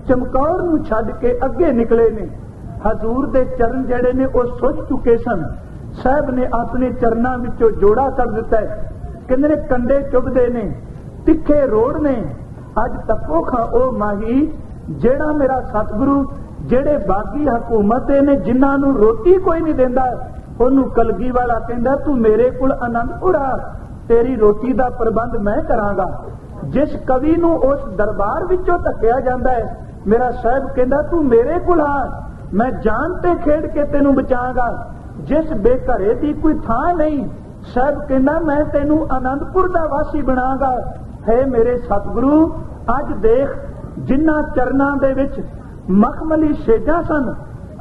चमकौर नूं छड्ड के अगे निकले ने। हजूर दे चरण जड़े ने वो सुज चुके सन। साहब ने अपने चरणों विचों जोड़ा कर दिता है। कहंदे ने कंडे चुभदे ने तिखे रोड ने अज तपो खा ओ माही जेड़ा मेरा सतगुरु जेड़े बागी हुकूमत ने जिन्हां नूं रोटी कोई नहीं देंदा ओनूं कलगी वाला कहंदा तू मेरे कोल आनंदपुर आ तेरी रोटी दा प्रबंध मैं करांगा। जिस कवि नूं उस दरबार विचों धक्किया जांदा है मेरा साहब कहंदा तू मेरे कोल आ मैं जान ते खेड के तेनूं बचांगा। जिस बेघरे दी कोई थां नहीं साहब कहंदा मैं तेनूं आनंदपुर दा वासी बनांगा। है मेरे सतगुरु अज देख जिन्हां चरनां दे विच मखमली सेजा सन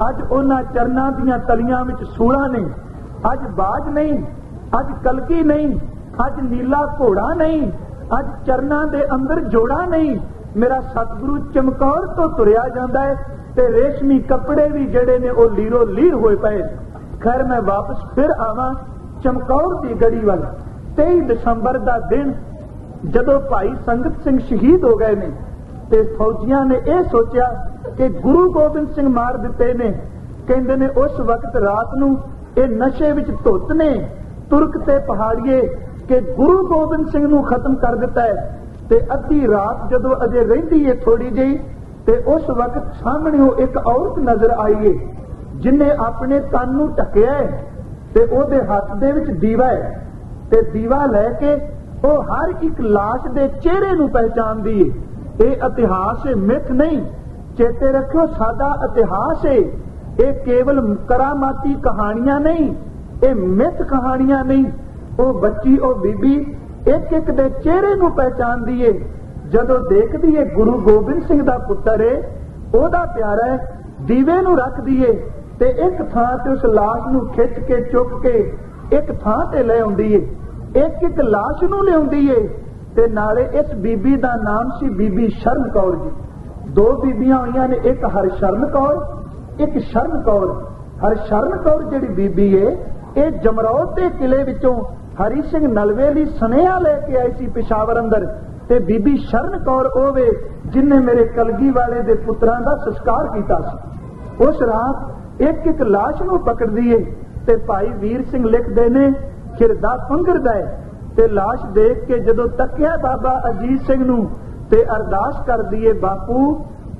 अज उन्हां चरनां दीयां तलियां विच सूला ने। अज बाज नहीं अज कलकी नहीं अज नीला घोड़ा नहीं अज चरनां दे अंदर जोड़ा नहीं। मेरा सतगुरु चमकौर तो तुरिया जांदा है ते रेशमी कपड़े भी जड़े ने ओ लीरो लीर होए पए। खैर मैं वापस फिर आवां चमकौर दी गड़ी वाल। 23 दिसंबर दा दिन जदों भाई संगत सिंह शहीद हो गए ने ते फौजियां ने यह सोचा कि गुरु गोबिंद सिंह मार दिते ने। कहंदे ने उस वक्त रात नूं ये नशे विच धुत ने तुरक ते पहाड़िए कि गुरु गोबिंद सिंह नूं खत्म कर दिता है। ते अद्धी रात जदों अजे रहिंदी है थोड़ी जी ते उस वक्त सामने एक औरत नजर आई है जिन्हें अपने तन नूं ढकिया है ते ओदे हाथ दे विच दीवा है ते दीवा लैके वो हर एक लाश दे चेहरे नूं पहचानदी है। ये इतिहास है मिथ नहीं, चेते रखियो साडा इतिहास है। ये केवल करामाती कहानियां नहीं, ये मिथ कहानियां नहीं। वो बच्ची वो बीबी एक एक दे चेहरे नूं पहचानदी है। जदों देखदी है गुरु गोबिंद सिंह दा पुत्तर है ओदा प्यारा है दीवे नूं रखदी है ते एक थां ते उस लाश नूं खिच के चुक के एक थां ते ले आउंदी है। एक एक लाश नूं लिआउंदी है ते नाले इस बीबी दा नाम सी बीबी शरण कौर जी। दो बीबियां होईयां ने एक हरशरण कौर एक शरण कौर। हरशरण कौर जिहड़ी बीबी है ये जमरौद दे किले विचों हरी सिंह नलवे लई सुनेहा लेके आई सी पिशावर अंदर ते बीबी शरण कौर ओवे जिन्हें मेरे कलगी वाले दे पुत्रां दा संस्कार कीता सी। उस रात एक एक लाश नूं पकड़दी है ते भाई वीर सिंह लिखदे ने खिरदा फंगरदा है ते लाश देख के जदों तकिया बाबा अजीत सिंह नूं ते अरदास करदी है बापू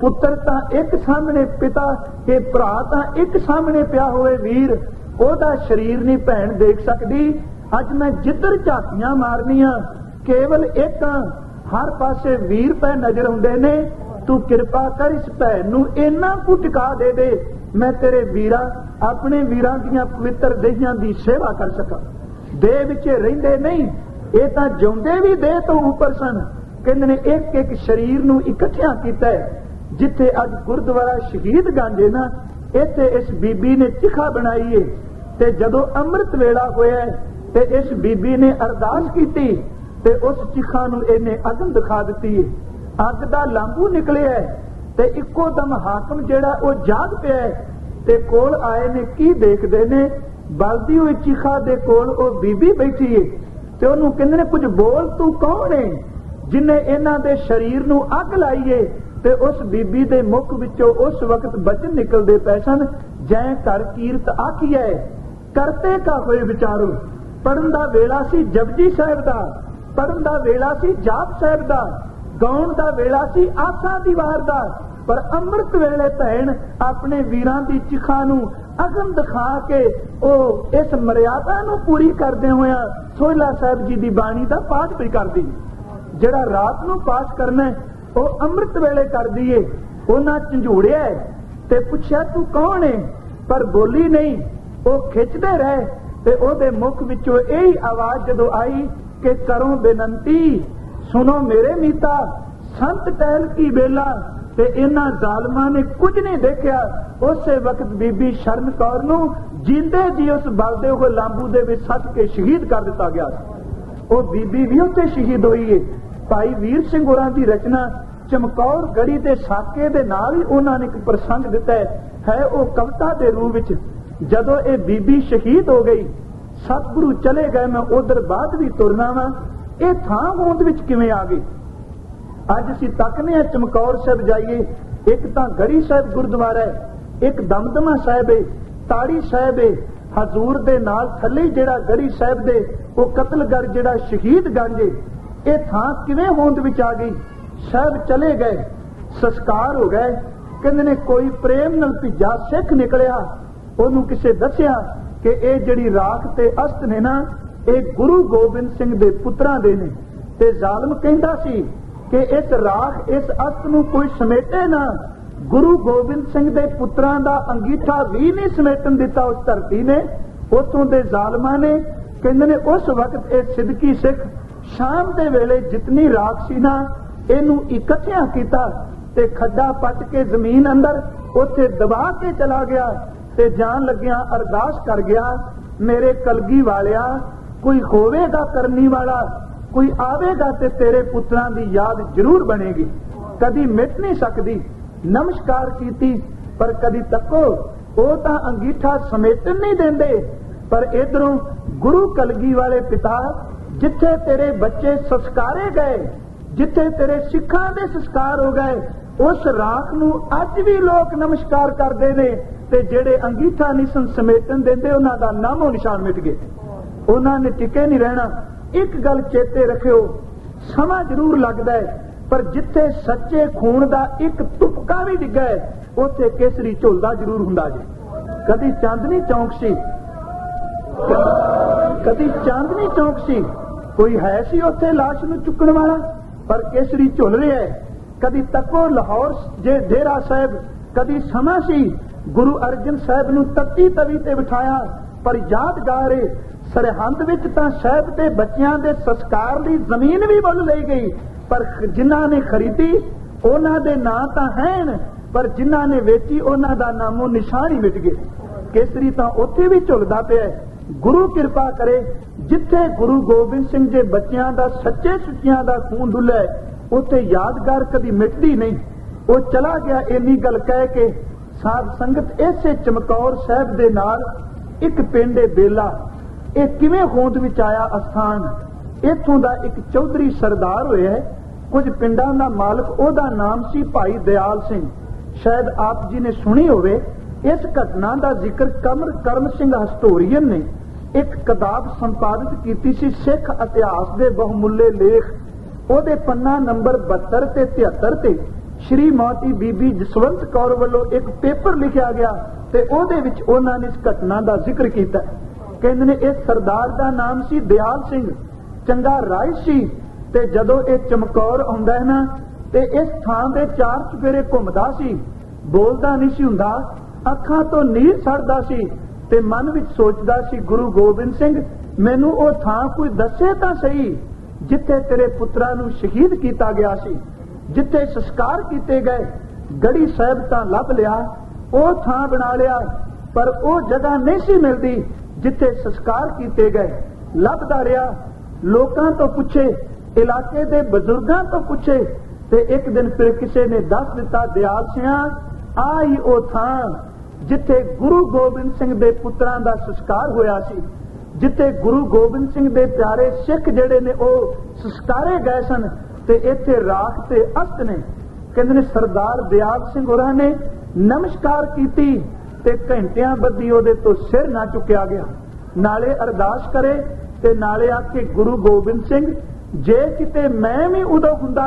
पुत्र तां एक सामने पिता के भरा तां एक सामने पिया होए वीर ओदा शरीर नहीं भैन देख सकदी। अज मैं जिधर झाकियां मारनियां केवल एक हर पासे वीर पै नजर आउंदे ने। तू किरपा कर इस भैन नूं इन्ना कु टिका दे दे मैं तेरे वीरा अपने वीरां दीयां पवित्र देहियां दी सेवा कर सकां। देह विच रहिंदे नहीं ये तां जिउंदे भी देह तो उपर सन। कहंदे ने एक एक शरीर नूं इकट्ठियां कीता है जिथे अज गुरुद्वारा शहीद गांजे ना इत्थे इस बीबी ने चिखा बनाई है ते जदों अमृत वेला होया ते इस बीबी ने अरदास की ते उस चिखा नूं इहने अगन दिखा दी है। अग दा लांबू निकलिया ते इक्को दम हाकम जिहड़ा वो जाग पिया ते कोल आए ने की देखदे ने बलदी हुई चिखा दे कोल वो बीबी बैठी है ते ओनू कहंदे ने कुछ बोल तू कौन है जिन्हें इन्हां दे शरीर नूं अग लाई है ते उस बीबी दे मुख विचों उस वक्त बचन निकलदे पए सन जै कर कीरत आखिए करते का होए विचारो। पढ़न दा वेला सी जपजी साहिब दा, पढ़न दा वेला सी जाप साहिब दा, गाउण दा वेला सी आसा दी वार दा, पर अमृत वेले भैन अपने वीरां दी चिखा नूं अगन दिखा के ओ इस मर्यादा नूं पूरी करदे होया सोहला साहिब जी दी बाणी दा पाठ भी करदी। जिहड़ा रात नूं पाठ करना ओ अमृत वेले करदी है। उन्हां झंझूड़िया ते पुछया तू कौन है, पर बोली नहीं। ओ खिचदे रहे ते ओदे मुख विचों यही आवाज जदों आई कि करो बेनंती सुनो मेरे मीता संत टहल की बेला। ते इन्हां जालमां ने कुछ नहीं देखा। उसे वक्त बीबी शरण कौर नूं जींदे जी उस बलदे हुए लांबू दे विच सट के शहीद कर दिता गया। वो बीबी भी उत्थे शहीद हुई है। भाई वीर सिंह होरां दी रचना चमकौर गढ़ी दे साके दे नाल ही उन्हां ने एक प्रसंग दिता है वो कविता दे रूप विच। जदों ये बीबी शहीद हो गई सतगुरु चले गए, मैं उधर बाद भी तुरना वा ये थां होंद विच किवें आ गई। अज असीं तकने आ चमकौर साहिब जाइए, एक तां गढ़ी साहिब गुरुद्वारा है, एक दमदमा साहिब है, ताड़ी साहिब है, हजूर दे नाल थल्ले जिहड़ा गढ़ी साहिब दे वो कतलगढ़ जिहड़ा शहीदगंज है, ये थां किवें होंद विच आ गई। साहिब चले गए, संस्कार हो गए, कहंदे ने कोई प्रेम नाल भिजा सिख निकलिया, ओनू किसे दसिया कि ये जिहड़ी राख ते अस्त ने ना ये गुरु गोबिंद सिंह दे पुत्रां दे ने। ते जालम कहंदा सी कि इस राख इस अस्त नूं कोई समेटे ना। गुरु गोबिंद सिंह दे पुत्रां दा अंगीठा भी नहीं समेटन दिता उस धरती ने। उतों दे जालमां ने कहंदे ने उस वक्त ये सिद्दकी सिख शाम दे वेले जितनी राख सी ना इनू इकट्ठिया कीता ते खड्डा पट के जमीन अंदर उत्थे दबा के चला गया ते जान लग्या अरदास कर गया, मेरे कलगी वालिया कोई होवेगा करनी वाला, कोई आवेगा ते तेरे पुत्रां दी याद जरूर बनेगी, कदी मिट नहीं सकती। नमस्कार कीती पर कदी तको वो तां अंगीठा समेटन नहीं देंदे। पर इधरों गुरु कलगी वाले पिता जिथे तेरे बच्चे संस्कारे गए, जिथे तेरे सिखां दे संस्कार हो गए, उस राख नूं अज भी लोग नमस्कार करते ने ते जेड़े अंगीठा नहीं सन समेटन देंदे उन्हां दा नामो निशान मिट गए, उन्हां ने टिके नहीं रहना। एक गल चेते रखियो, समा जरूर लगदा है पर जिथे सच्चे खून दा एक तुपका भी डिग्गा है उत्थे केसरी झोलदा जरूर हुंदा जे। कदी चांदनी चौक सी, कदी चांदनी चौक सी, कोई है सी उत्थे लाश नूं चुकण वाला, पर केसरी झुल रहा है। कदी तको लाहौर जे डेरा साहिब, कदी समा सी गुरु अर्जन साहिब नूं तत्ती तवी ते बिठाया, पर यादगार है सरहंद विच तां साहिब ते बच्चियां दे संस्कार दी जमीन भी मुल लई गई, पर जिन्हां ने खरीदी उन्हां दे नां तां हैन, पर जिन्हां ने वेची उन्हां दा नामो निशान ही मिट गए। केसरी तां उत्थे भी झुलदा पिया। गुरु किरपा करे जिथे गुरु गोबिंद सिंह दे बच्चियां दा सच्चे सुच्चियां दा खून डुल्ला उत्थे यादगार कदी मिटदी नहीं। वो चला गया इन्नी गल कह के साध संगत ऐसे चमकौर साहिब दे नाल एक पिंड बेला, ये किवें होंद विच आया अस्थान। इत्थों दा एक चौधरी सरदार होया, कुछ पिंडां दा मालक, ओदा नाम सी भाई दयाल सिंह, शायद आप जी ने सुनी होवे। इस घटना का जिक्र कमर करम सिंह हस्टोरीयन ने एक किताब संपादित की सी, सिख इतिहास के बहुमुल्ले लेख, ओदे पन्ना नंबर 72 ते 73 ते श्री माती बीबी जसवंत कौर वालों एक पेपर लिखा गया ते ओदे विच उन्हां ने इस घटना का जिक्र किया। कहंदे ने इस सरदार का नाम सी दयाल सिंह, चंगा राय सी, ते जदों ये चमकौर आउंदा है ना ते इस थां दे चार चुफेरे घुमदा सी, बोलदा नहीं सी हुंदा, अखां तो नीर सड़दा सी ते मन विच सोचदा सी गुरु गोबिंद सिंह मैनू ओ थां कोई दसे तां सही जिथे तेरे पुत्रां नूं शहीद किया गया सी, जिथे संस्कार किए गए। गढ़ी साहिब तां लभ लिया ਉਹ ਥਾਂ ਬਣਾ ਲਿਆ, ਪਰ ਉਹ ਜਗ੍ਹਾ ਨਹੀਂ ਸੀ ਮਿਲਦੀ ਜਿੱਥੇ ਸੰਸਕਾਰ ਕੀਤੇ ਗਏ। ਲੱਭਦਾ ਰਿਹਾ, ਲੋਕਾਂ ਤੋਂ ਪੁੱਛੇ, ਇਲਾਕੇ ਦੇ ਬਜ਼ੁਰਗਾਂ ਤੋਂ ਪੁੱਛੇ, ਤੇ ਇੱਕ ਦਿਨ ਫਿਰ ਕਿਸੇ ਨੇ ਦੱਸ ਦਿੱਤਾ, ਦਿਆਲ ਸਿਆਂ ਆ ਹੀ ਉਹ ਥਾਂ ਜਿੱਥੇ ਗੁਰੂ ਗੋਬਿੰਦ ਸਿੰਘ ਦੇ ਪੁੱਤਰਾਂ ਦਾ ਸੰਸਕਾਰ ਹੋਇਆ ਸੀ, ਜਿੱਥੇ ਗੁਰੂ ਗੋਬਿੰਦ ਸਿੰਘ ਦੇ ਪਿਆਰੇ ਸਿੱਖ ਜਿਹੜੇ ਨੇ ਉਹ ਸੰਸਕਾਰੇ ਗਏ ਸਨ, ਤੇ ਇੱਥੇ ਰਾਖ ਤੇ ਅਸਤ ਨੇ। ਕਹਿੰਦੇ ਨੇ ਸਰਦਾਰ ਦਿਆਲ ਸਿੰਘ ਹੋਰਾਂ ਨੇ ਨਮਸਕਾਰ ਕੀਤੀ ਤੇ ਘੰਟਿਆਂ ਬੱਧੀ ਉਹਦੇ ਤੋਂ ਸਿਰ ਨਾ ਚੁੱਕਿਆ ਗਿਆ। ਨਾਲੇ ਅਰਦਾਸ ਕਰੇ ਤੇ ਨਾਲੇ ਆਖੇ, ਗੁਰੂ ਗੋਬਿੰਦ ਸਿੰਘ, ਜੇ ਕਿਤੇ ਮੈਂ ਵੀ ਉਦੋਂ ਹੁੰਦਾ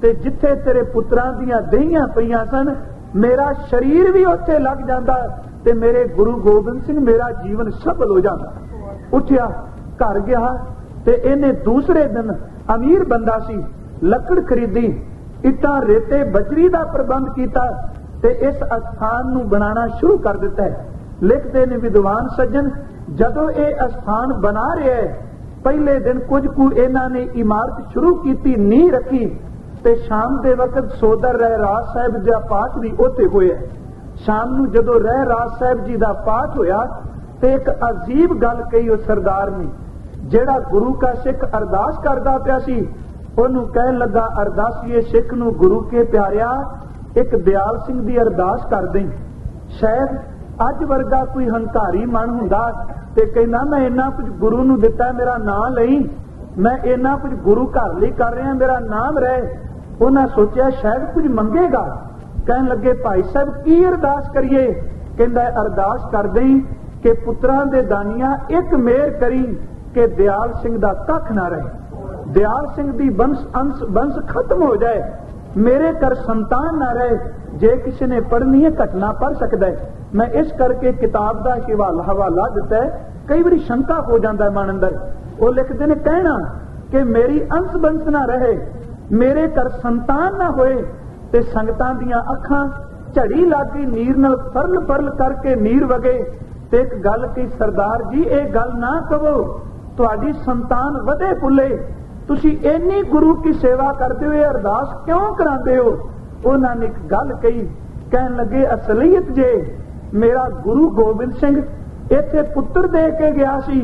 ਤੇ ਜਿੱਥੇ ਤੇਰੇ ਪੁੱਤਰਾਂ ਦੀਆਂ ਦੇਹੀਆਂ ਪਈਆਂ ਸਨ, ਮੇਰਾ ਸਰੀਰ ਵੀ ਉੱਥੇ ਲੱਗ ਜਾਂਦਾ ਤੇ ਮੇਰੇ ਗੁਰੂ ਗੋਬਿੰਦ ਸਿੰਘ ਮੇਰਾ ਜੀਵਨ ਸਫਲ ਹੋ ਜਾਂਦਾ। ਉੱਠਿਆ, ਘਰ ਗਿਆ ਤੇ ਇਹਨੇ ਦੂਸਰੇ ਦਿਨ, ਅਮੀਰ ਬੰਦਾ ਸੀ, ਲੱਕੜ ਖਰੀਦੀ, ਇੱਟਾਂ ਰੇਤੇ ਬਜਰੀ ਦਾ ਪ੍ਰਬੰਧ ਕੀਤਾ ਤੇ ਇਸ ਅਸਥਾਨ ਨੂੰ ਬਣਾਉਣਾ ਸ਼ੁਰੂ ਕਰ ਦਿੱਤਾ। ਲਿਖਦੇ ਨੇ ਵਿਦਵਾਨ ਸੱਜਣ, ਜਦੋਂ ਇਹ ਅਸਥਾਨ ਬਣਾ ਰਿਹਾ ਹੈ, ਪਹਿਲੇ ਦਿਨ ਕੁਝ ਕੁ ਇਹਨਾਂ ਨੇ ਇਮਾਰਤ ਸ਼ੁਰੂ ਕੀਤੀ, ਨੀਂਹ ਰੱਖੀ, ਤੇ ਸ਼ਾਮ ਦੇ ਵਕਤ ਸੋਦਰ ਰਹਿ ਰਾਜ ਸਾਹਿਬ ਦਾ ਪਾਠ ਵੀ ਉੱਥੇ ਹੋਇਆ। ਸ਼ਾਮ ਨੂੰ ਜਦੋਂ ਰਹਿ ਰਾਜ ਸਾਹਿਬ ਜੀ ਦਾ ਪਾਠ ਹੋਇਆ ਤੇ ਇੱਕ ਅਜੀਬ ਗੱਲ ਕਹੀ ਉਹ ਸਰਦਾਰ ਨੇ। ਜਿਹੜਾ ਗੁਰੂ ਕਾ ਸਿੱਖ ਅਰਦਾਸ ਕਰਦਾ ਪਿਆ ਸੀ, ਉਹਨੂੰ ਕਹਿਣ ਲੱਗਾ, ਅਰਦਾਸੀਏ ਸਿੱਖ ਨੂੰ ਗੁਰੂ ਕੇ ਪਿਆਰਿਆ, ਇੱਕ ਦਿਆਲ ਸਿੰਘ ਦੀ ਅਰਦਾਸ ਕਰ ਦੇਂ। ਸ਼ਾਇਦ ਅੱਜ ਵਰਗਾ ਕੋਈ ਹੰਕਾਰੀ ਮਨ ਹੁੰਦਾ ਤੇ ਕਹਿੰਦਾ, ਮੈਂ ਇੰਨਾ ਕੁਝ ਗੁਰੂ ਨੂੰ ਦਿੱਤਾ, ਮੇਰਾ ਨਾਂ ਲਈ, ਮੈਂ ਇੰਨਾ ਕੁਝ ਗੁਰੂ ਘਰ ਲਈ ਕਰ ਰਿਹਾ, ਮੇਰਾ ਨਾਮ ਰਹੇ। ਉਹਨਾਂ ਸੋਚਿਆ ਸ਼ਾਇਦ ਕੁਝ ਮੰਗੇਗਾ। ਕਹਿਣ ਲੱਗੇ, ਭਾਈ ਸਾਹਿਬ ਕੀ ਅਰਦਾਸ ਕਰੀਏ? ਕਹਿੰਦਾ, ਅਰਦਾਸ ਕਰ ਦੇਂ ਕਿ ਪੁੱਤਰਾਂ ਦੇ ਦਾਨੀਆਂ ਇੱਕ ਮਿਹਰ ਕਰੀ ਕਿ ਦਿਆਲ ਸਿੰਘ ਦਾ ਕੱਖ ਨਾ ਰਹੇ, ਦਿਆਲ ਸਿੰਘ ਦੀ ਬੰਸ ਖਤਮ ਹੋ ਜਾਏ, ਮੇਰੇ ਘਰ ਸੰਤਾਨ ਨਾ ਰਹੇ। ਜੇ ਕਿਸੇ ਨੇ ਪੜ੍ਹਨੀ ਹੈ ਘਟਨਾ ਪੜ੍ਹ ਸਕਦਾ ਹੈ। ਮੈਂ ਇਸ ਕਰਕੇ ਕਿਤਾਬ ਦਾ ਹਵਾਲਾ ਦਿੱਤਾ ਹੈ। ਕਈ ਵਾਰੀ ਸ਼ੰਕਾ ਹੋ ਜਾਂਦਾ ਮਨ ਅੰਦਰ। ਉਹ ਲਿਖਦੇ ਨੇ, ਕਹਿਣਾ ਕਿ ਮੇਰੀ ਅੰਸ ਬੰਸ ਨਾ ਰਹੇ, ਮੇਰੇ ਘਰ ਸੰਤਾਨ ਨਾ ਹੋਏ, ਤੇ ਸੰਗਤਾਂ ਦੀਆਂ ਅੱਖਾਂ ਝੜੀ ਲੱਗ ਗਈ, ਨੀਰ ਨਾਲ ਫਰਲ ਕਰਕੇ ਨੀਰ ਵਗੇ। ਤੇ ਇੱਕ ਗੱਲ ਕਹੀ, ਸਰਦਾਰ ਜੀ ਇਹ ਗੱਲ ਨਾ ਕਹੋ, ਤੁਹਾਡੀ ਸੰਤਾਨ ਵਧੇ ਫੁੱਲੇ, ਤੁਸੀਂ ਇੰਨੀ ਗੁਰੂ ਕੀ ਸੇਵਾ ਕਰਦੇ ਹੋ, ਇਹ ਅਰਦਾਸ ਕਿਉਂ ਕਰਾਉਂਦੇ ਹੋ? ਉਹਨਾਂ ਨੇ ਇੱਕ ਗੱਲ ਕਹੀ, ਕਹਿਣ ਲੱਗੇ, ਅਸਲੀਅਤ ਜੇ ਮੇਰਾ ਗੁਰੂ ਗੋਬਿੰਦ ਸਿੰਘ ਇੱਥੇ ਪੁੱਤਰ ਦੇ ਕੇ ਗਿਆ ਸੀ,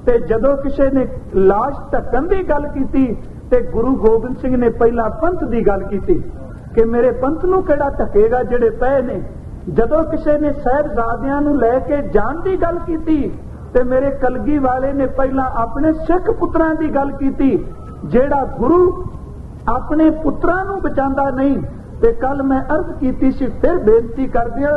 ਤੇ ਜਦੋਂ ਕਿਸੇ ਨੇ ਲਾਸ਼ ਢੱਕਣ ਦੀ ਗੱਲ ਕੀਤੀ ਤੇ ਗੁਰੂ ਗੋਬਿੰਦ ਸਿੰਘ ਨੇ ਪਹਿਲਾਂ ਪੰਥ ਦੀ ਗੱਲ ਕੀਤੀ ਕਿ ਮੇਰੇ ਪੰਥ ਨੂੰ ਕਿਹੜਾ ਢੱਕੇਗਾ ਜਿਹੜੇ ਪਏ ਨੇ। ਜਦੋਂ ਕਿਸੇ ਨੇ ਸਾਹਿਬਜ਼ਾਦਿਆਂ ਨੂੰ ਲੈ ਕੇ ਜਾਣ ਦੀ ਗੱਲ ਕੀਤੀ ਤੇ ਮੇਰੇ ਕਲਗੀ ਵਾਲੇ ਨੇ ਪਹਿਲਾਂ ਆਪਣੇ ਸਿੱਖ ਪੁੱਤਰਾਂ ਦੀ ਗੱਲ ਕੀਤੀ। ਜਿਹੜਾ ਗੁਰੂ ਆਪਣੇ ਪੁੱਤਰਾਂ ਨੂੰ ਬਚਾਉਂਦਾ ਨਹੀਂ। ਤੇ ਕੱਲ ਮੈਂ ਅਰਜ਼ ਕੀਤੀ ਸੀ, ਫਿਰ ਬੇਨਤੀ ਕਰਦਿਆਂ,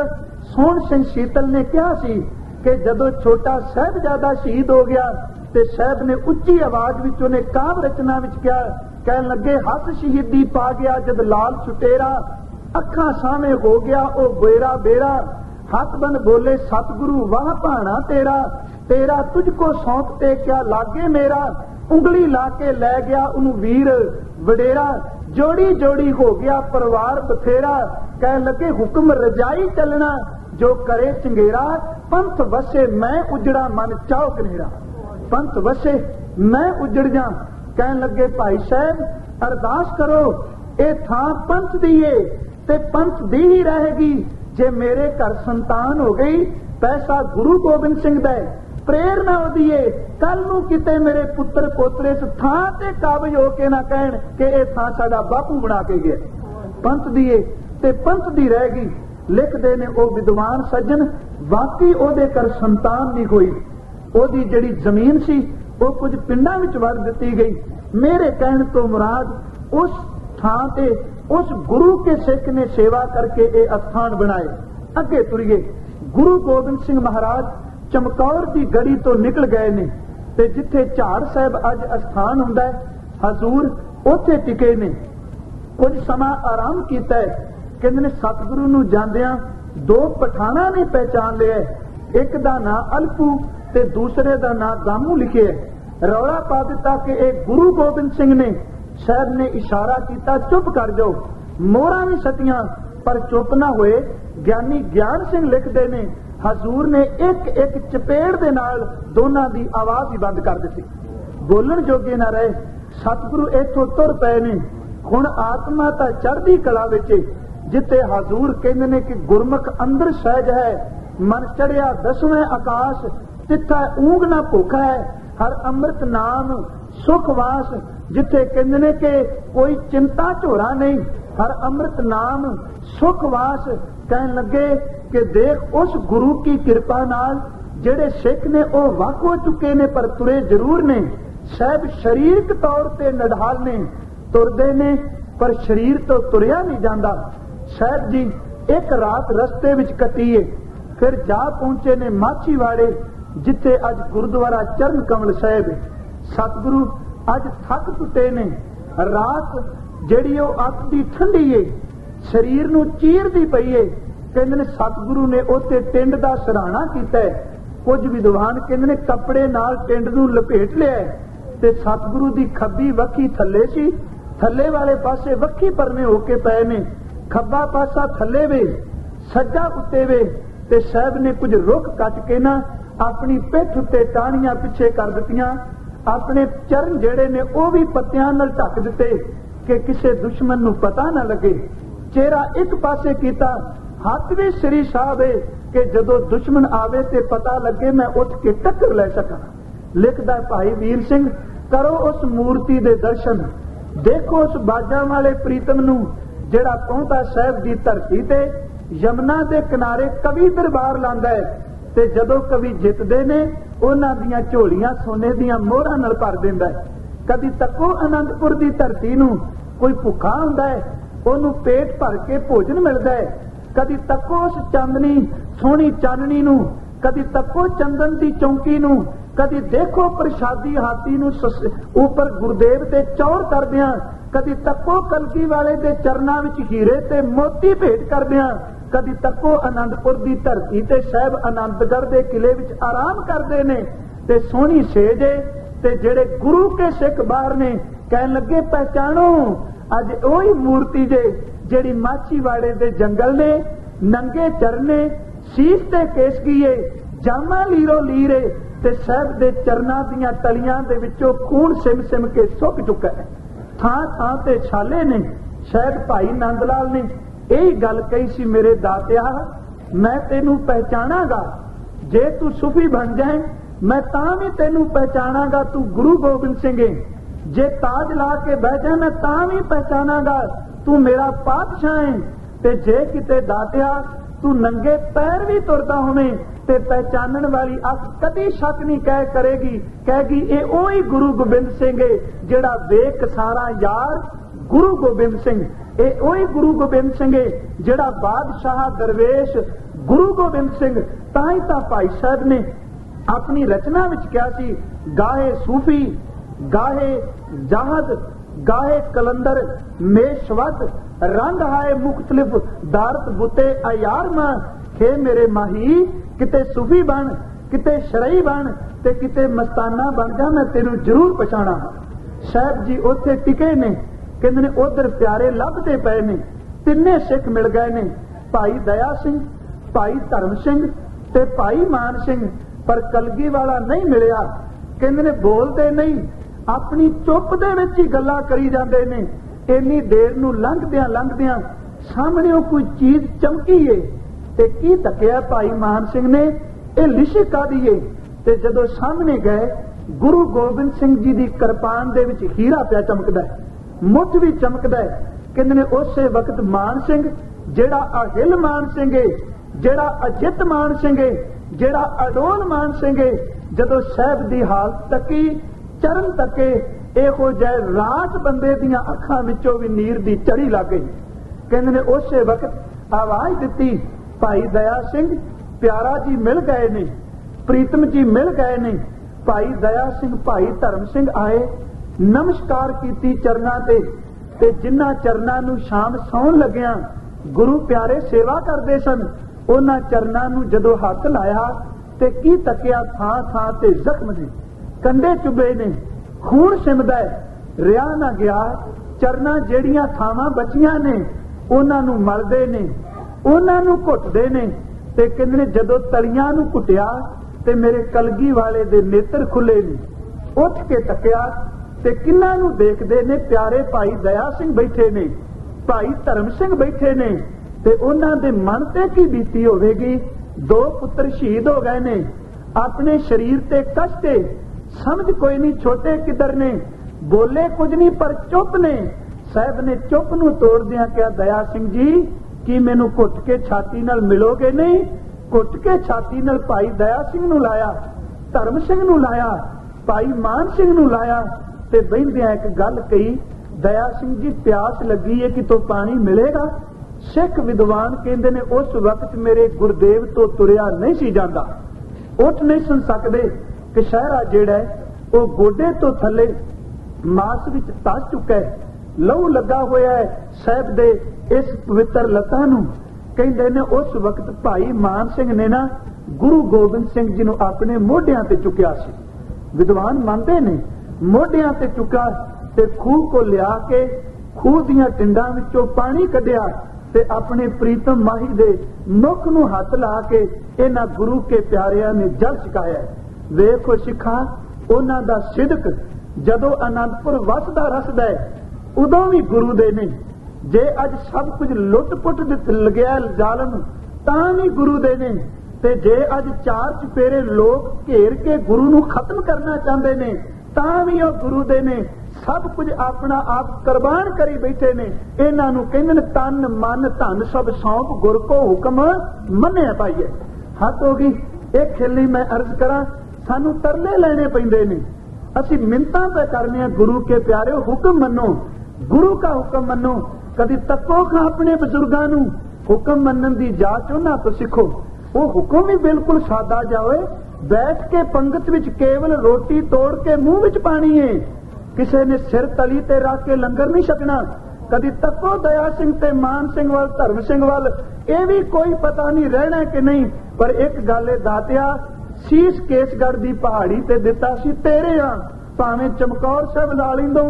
ਸੋਹਣ ਸਿੰਘ ਸ਼ੀਤਲ ਨੇ ਕਿਹਾ ਸੀ ਕਿ ਜਦੋਂ ਛੋਟਾ ਸਾਹਿਬਜ਼ਾਦਾ ਸ਼ਹੀਦ ਹੋ ਗਿਆ ਤੇ ਸਾਹਿਬ ਨੇ ਉੱਚੀ ਆਵਾਜ਼ ਵਿੱਚ ਉਹਨੇ ਕਾਵਿ ਰਚਨਾ ਵਿੱਚ ਕਿਹਾ, ਕਹਿਣ ਲੱਗੇ, ਹੱਥ ਸ਼ਹੀਦੀ ਪਾ ਗਿਆ ਜਦ ਲਾਲ ਛੁਟੇਰਾ, ਅੱਖਾਂ ਸਾਹਮਣੇ ਹੋ ਗਿਆ ਉਹ ਬੇਰਾ, ਹੱਥ ਬਨ ਬੋਲੇ ਸਤਿਗੁਰੂ ਵਾਹ ਭਾਣਾ ਤੇਰਾ ਤੁਝ ਕੋ ਸੌਂਪ ਤੇ ਕਿਆ ਲਾਗੇ ਮੇਰਾ, ਉਂਗਲੀ ਲਾ ਕੇ ਲੈ ਗਿਆ ਉਹਨੂੰ ਵੀਰ ਵਡੇਰਾ, ਜੋੜੀ ਹੋ ਗਿਆ ਪਰਿਵਾਰ ਬਥੇਰਾ, ਕਹਿਣ ਲੱਗੇ ਹੁਕਮ ਰਜਾਈ ਚੱਲਣਾ ਜੋ ਕਰੇ ਚੰਗੇਰਾ, ਪੰਥ ਵਸੇ ਮੈਂ ਉਜੜਾ ਮਨ ਚਾਉ ਕਨੇਰਾ, ਪੰਥ ਵਸੇ ਮੈਂ ਉਜੜ ਜਾ। ਕਹਿਣ ਲੱਗੇ, ਭਾਈ ਸਾਹਿਬ ਅਰਦਾਸ ਕਰੋ, ਇਹ ਥਾਂ ਪੰਥ ਦੀ ਏ ਤੇ ਪੰਥ ਦੀ ਹੀ ਰਹੇਗੀ। ਜੇ ਮੇਰੇ ਘਰ ਸੰਤਾਨ ਹੋ ਗਈ, ਪੈਸਾ ਗੁਰੂ ਗੋਬਿੰਦ ਸਿੰਘ ਦਾ, ਪ੍ਰੇਰਨਾ ਉਹਦੀ ਏ। ਕੱਲ ਨੂੰ ਕਿਤੇ ਮੇਰੇ ਪੁੱਤਰ ਪੋਤਰੇ ਇਸ ਥਾਂ ਤੇ ਕਾਬਜ ਹੋ ਕੇ ਨਾ ਕਹਿਣ ਕਿ ਇਹ ਥਾਂ ਸਾਡਾ ਬਾਪੂ ਬਣਾ ਕੇ ਗਿਆ। ਪੰਥ ਦੀ ਏ ਤੇ ਪੰਥ ਦੀ ਰਹੇਗੀ। ਲਿਖਦੇ ਨੇ ਉਹ ਵਿਦਵਾਨ ਸੱਜਣ, ਵਾਕਈ ਉਹਦੇ ਘਰ ਸੰਤਾਨ ਨਹੀਂ ਹੋਈ। ਉਹਦੀ ਜਿਹੜੀ ਜ਼ਮੀਨ ਸੀ ਉਹ ਕੁਝ ਪਿੰਡਾਂ ਵਿੱਚ ਵੰਡ ਦਿੱਤੀ ਗਈ। ਮੇਰੇ ਕਹਿਣ ਤੋਂ ਮੁਰਾਦ ਉਸ ਥਾਂ ਤੇ ਉਸ ਗੁਰੂ ਕੇ ਸਿੱਖ ਨੇ ਸੇਵਾ ਕਰਕੇ ਇਹ ਅਸਥਾਨ ਬਣਾਏ। ਅੱਗੇ ਤੁਰੀਏ, ਗੁਰੂ ਗੋਬਿੰਦ ਸਿੰਘ ਮਹਾਰਾਜ ਚਮਕੌਰ ਦੀ ਗੜੀ ਤੋਂ ਨਿਕਲ ਗਏ ਨੇ ਤੇ ਜਿੱਥੇ ਝਾੜ ਸਾਹਿਬ ਅੱਜ ਅਸਥਾਨ ਹੁੰਦਾ ਹੈ, ਹਜ਼ੂਰ ਉੱਥੇ ਟਿਕੇ ਨੇ। ਕੁਝ ਸਮਾਂ ਆਰਾਮ ਕੀਤਾ ਹੈ। ਕਹਿੰਦੇ ਨੇ ਸਤਿਗੁਰੂ ਨੂੰ ਜਾਂਦਿਆਂ ਦੋ ਪਠਾਨਾਂ ਨੇ ਪਹਿਚਾਨ ਲਿਆ, ਇੱਕ ਦਾ ਨਾਂ ਅਲਪੂ ਤੇ ਦੂਸਰੇ ਦਾ ਨਾਂ ਦਾਮੂ ਲਿਖਿਆ। ਰੌਲਾ ਪਾ ਦਿੱਤਾ ਕਿ ਇਹ ਗੁਰੂ ਗੋਬਿੰਦ ਸਿੰਘ ਨੇ। ਸਾਹਿਬ ਨੇ ਇਸ਼ਾਰਾ ਕੀਤਾ, ਚੁੱਪ ਕਰ ਜਾਓ। ਮੋਹਰਾਂ ਵੀ ਸਤੀਆਂ ਪਰ ਚੁੱਪ ਨਾ ਹੋਏ। ਗਿਆਨੀ ਗਿਆਨ ਸਿੰਘ ਲਿਖਦੇ ਨੇ, ਹਜ਼ੂਰ ਨੇ ਇੱਕ ਚਪੇੜ ਦੇ ਨਾਲ ਦੋਨਾਂ ਦੀ ਆਵਾਜ਼ ਹੀ ਬੰਦ ਕਰ ਦਿੱਤੀ, ਬੋਲਣ ਜੋਗੇ ਨਾ ਰਹੇ। ਸਤਿਗੁਰੂ ਇੱਥੋਂ ਤੁਰ ਪਏ ਨੇ। ਹੁਣ ਆਤਮਾ ਤਾਂ ਚੜ੍ਹਦੀ ਕਲਾ ਵਿੱਚ, जिथे हजूर कहते ने कि गुरमुख अंदर सहज है, मन चढ़िया 10वें आकाश, तिथा ऊंग ना भूखा है, हर अमृत नाम सुखवास। जिथे कहते ने कि कोई चिंता झोरा नहीं, हर अमृत नाम सुखवास। कहन लगे कि देख उस गुरु की कृपा नाल जेड़े सिख ने वो वख हो चुके ने पर तुरे जरूर ने। साहब शरीरक तौर ते नढाल ने, तुरदे ने पर शरीर तो तुरिया नहीं जाता। साहब जी एक रात रस्ते विच कटीए, फिर जा पहुंचे ने माछीवाड़े, जिथे अज गुरुद्वारा चरण कमल साहब। सतगुरु अज थक टुटे ने, रात जेड़ी अख दी ठंडी है, शरीर नूं चीरदी पई है। कहंदे ने सतगुरु ने उत्ते टिंड दा सराहना कीता है। कुछ विद्वान कहंदे ने कपड़े नाल टिंड नूं लपेट लिया ते सतगुरु दी खब्बी वक्खी थल्ले सी, थल्ले वाले पासे वक्खी परने होके पए ने, खब्बा पासा थल्ले वे, सज्जा उत्ते वे। ते साहब ने कुछ रुख कट के ना अपनी पिठ उत्ते टाहनियां पिछे कर दित्तियां, अपने चरण जेड़े ने वो भी पत्तियां नाल ढक दिते कि किसी दुश्मन नूं पता ना लगे। चेहरा एक पासे कीता, हथ भी श्री साहब है कि जदों दुश्मन आवे ते पता लगे मैं उठ के टक्कर ले सका। लिखदा भाई वीर सिंह, करो उस मूर्ति दे दर्शन, देखो उस बाजा वाले प्रीतम नूं जेड़ा पहुंचा साहब दी धरती ते यमुना दे किनारे कवि दरबार लांदा है। ते जदों कवि जितदे ने उन्हां दीयां झोलियां सोने दीयां मोहरां नाल भर दिंदा है। कदी तको आनंदपुर दी धरती नूं कोई भुखा हुंदा है, ओनूं पेट भर के भोजन मिलदा है। कदी तको उस चांदनी सोहनी चाननी नूं, कदी तको चंदन दी चौंकी नूं, कदी देखो प्रसादी हाथी नूं ऊपर गुरुदेव ते चौर करदियां, कदी तको कलगी वाले दे चरनां विच हीरे ते मोती भेंट करदियां, कदी तको आनंदपुर दी धरती ते साहब आनंदगढ़ दे किले विच आराम करदे ने। ते सोहनी सेज है ते जेड़े गुरु के सिख बाहर ने कहन लगे पहचानो अज ओही मूर्ति जे जेड़ी माछीवाड़े दे जंगल ने, नंगे चरने, शीश ते केसकीए, जामा लीरो लीरे ते साहब दे चरनां दीयां तलियां दे विचों खून सिम सिम के सुक चुका है। थां थां ते छाले ने। शायद भाई नंद लाल ने यही गल कही सी, मेरे दातिया मैं तेनू पहचानागा, जे तू सूफी बन जाए मैं तां भी तेनू पहचानागा तू गुरु गोबिंद सिंह है, जे ताज ला के बह जाए मैं तां भी पहचानागा तू मेरा पातशाह है। ते जे किते दातिया तू नंगे पैर भी तुरदा होवे ते पहचानन वाली अख कदी शक नहीं करेगी, कहेगी ये ओही गुरु गोबिंद सिंह है जेड़ा बेकसारा यार गुरु गोबिंद सिंह, ये ओही गुरु गोबिंद सिंह है जेड़ा बादशाह दरवेश गुरु गोबिंद सिंह। ताई तां भाई साहब ने अपनी रचना विच कहा सी, गाहे सूफी, गाहे जाहद, गाहे कलंदर मेशवत, रंग हाय मुख्तलिफ दारत बुते अयार मां। खे मेरे माही किते सूफी बन, किते शरई बन ते किते मस्ताना बन जा, मैं तेनू जरूर पछाणा। साहब जी उत्थे टिके ने, कहंदे ने उधर प्यारे लभदे पए ने, तिन्ने सिख मिल गए ने, भाई दया सिंह, भाई धर्म सिंह ते भाई मान सिंह, पर कलगी वाला नहीं मिलिया। कहंदे ने बोलदे नहीं, अपनी चुप दे विच ही गल्लां करी जांदे ने। इन्नी देर नूं लंघदियां सामने कोई चीज चमकी है ते की तकिया भाई मान सिंह ने, ये लिशक कादी है। ते जदों सामने गए गुरु गोबिंद सिंह जी दी किरपान दे विच हीरा पिया चमकदा है, मुठ भी चमकदा है। कहंदे ने उसे वक्त मान सिंह जेड़ा अहिल मान सिंह है, जेड़ा अजित मान सिंह है, जेड़ा अडोल मान सिंह है, जदों साहब दी हालत तकी, चरण तके, ਇਹੋ ਜਿਹੇ ਰਾਜ ਬੰਦੇ ਦੀਆਂ ਅੱਖਾਂ ਵਿੱਚੋਂ ਵੀ ਨੀਰ ਦੀ ਚੜੀ ਲੱਗ ਗਈ। ਕਹਿੰਦੇ ਨੇ ਉਸੇ ਵਕਤ ਆਵਾਜ਼ ਦਿੱਤੀ, ਭਾਈ ਦਇਆ ਸਿੰਘ ਪਿਆਰਾ ਜੀ ਮਿਲ ਗਏ ਨੇ, ਪ੍ਰੀਤਮ ਜੀ ਮਿਲ ਗਏ ਨੇ। ਭਾਈ ਦਇਆ ਸਿੰਘ ਭਾਈ ਧਰਮ ਸਿੰਘ ਆਏ, ਨਮਸਕਾਰ ਕੀਤੀ ਚਰਨਾਂ ਤੇ ਜਿਨ੍ਹਾਂ ਚਰਨਾਂ ਨੂੰ ਸ਼ਾਮ ਸੌਣ ਲੱਗਿਆਂ ਗੁਰੂ ਪਿਆਰੇ ਸੇਵਾ ਕਰਦੇ ਸਨ, ਉਹਨਾਂ ਚਰਨਾਂ ਨੂੰ ਜਦੋਂ ਹੱਥ ਲਾਇਆ ਤੇ ਕੀ ਤੱਕਿਆ, ਥਾਂ ਥਾਂ ਤੇ ਜ਼ਖਮ ਨੇ, ਕੰਡੇ ਚੁੱਭੇ ਨੇ, खून सिमदा है, रिया ना गया। चरना जेड़ियां थावां बचियां ने उन्हां नूं मलदे ने, उन्हां नूं घुटदे ने। ते कहंदे ने जदों तलियां नूं घुटिया ते मेरे कलगी वाले दे नेत्र खुले ने। उठ के तकिया ते किन्हां नूं देखदे ने, प्यारे भाई दया सिंह बैठे ने। भाई धर्म सिंह बैठे ने ते उन्हां दे मन ते की बीती होवेगी। 2 पुत्र शहीद हो गए ने, अपने शरीर ते कष्ट है, समझ कोई नहीं छोटे किधर ने, बोले कुछ नहीं पर चुप ने। साहब ने चुप नूं तोड़दियां कहा, दया सिंह जी की मैनू घुट के छाती नाल मिलोगे नहीं? घुट के छाती नाल भाई दया सिंह नूं लाया, धर्म सिंह नूं लाया, भाई मान सिंह नूं लाया ते बहिंदियां एक गल कही, दया सिंह जी प्यास लगी है कि तो पानी मिलेगा? सिख विद्वान कहते ने उस वक्त मेरे गुरदेव तो तुरिया नहीं सी जाता, उठ नहीं सुन सकते कि शहरा जेड़ा है वो गोडे तो थले मास विच तस चुका है, लहू लगा होया है साहब दे इस पवित्र लत्तां नूं। कहते ने उस वक्त भाई मान सिंह ने ना गुरु गोबिंद सिंह जी नूं अपने मोढियां ते चुकिया सी। विद्वान मानते ने मोढियां ते चुका ते खूह को लिया के खूह दियां टिंडां विचों पानी कढिया ते अपने प्रीतम माही दे मुख नूं हथ ला के इन्हां गुरु के प्यारियां ने जल छकाया। वेखो सिखा उन्हां दा सिदक जदों आनंदपुर वसदा रसदा है उदों भी गुरु दे ने। जे अज सब कुछ लुट पुट लगया जालम तां भी गुरु दे ने, ते जे अज 4 चुफेरे लोग घेर के गुरु नूं खत्म करना चाहते ने तां भी वो गुरु दे ने। सब कुछ अपना आप कुर्बान करी बैठे ने। इन्हां नूं कहंदे ने तन मन धन सब सौंप गुर को हुक्म मन्निया पाइए। हद हो गई। एक खेली मैं अर्ज करा, सानू तरले लेने पैंदे ने, असी मिन्नतां पे करने हैं गुरु के प्यारे हुक्म मनो, गुरु का हुक्म मनो। कदी तको खां अपने बजुर्गां नूं हुक्म मनन दी जाच उन्हां तो सीखो। वो हुक्म भी बिल्कुल सादा जावे, बैठ के पंगत विच केवल रोटी तोड़ के मुंह विच पानी है, किसी ने सिर तली ते रख के लंगर नहीं छकना। कदी तको दया सिंह ते मान सिंह वाल धर्म सिंह वाल, ये भी कोई पता नहीं रहना कि नहीं। पर एक गल दातिया, शीश केसगढ़ दी पहाड़ी ते दिता सी तेरे आ, भावें चमकौर साहब ला लींदो,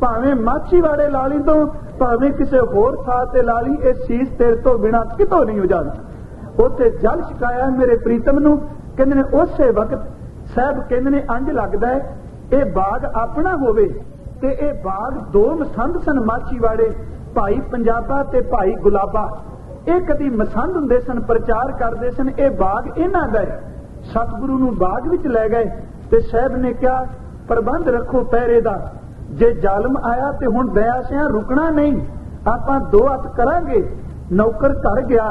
भावें माछीवाड़े ला लींदो, भावें किसी होर थां ते ला ली, ये शीश तेरे तो बिना कितों नहीं हो जाती। उत्थे जल छकाया मेरे प्रीतम नूं। कहंदे ने उसे वक्त साहब कहंदे ने अंज लगदा है ये बाग अपना होवे ते ये बाग 2 मसंद सन माछीवाड़े, भाई पंजाबा ते भाई गुलाबा। ये कदी मसंद हुंदे सन, प्रचार करदे सन ये बाग इन्हां दा है। सतगुरु नूं बाग विच लै गए ते साहब ने कहा प्रबंध रखो पहरे दा, जे जालम आया ते हुण दया सिंह रुकना नहीं, आपां 2 हथ करांगे। नौकर घर गया,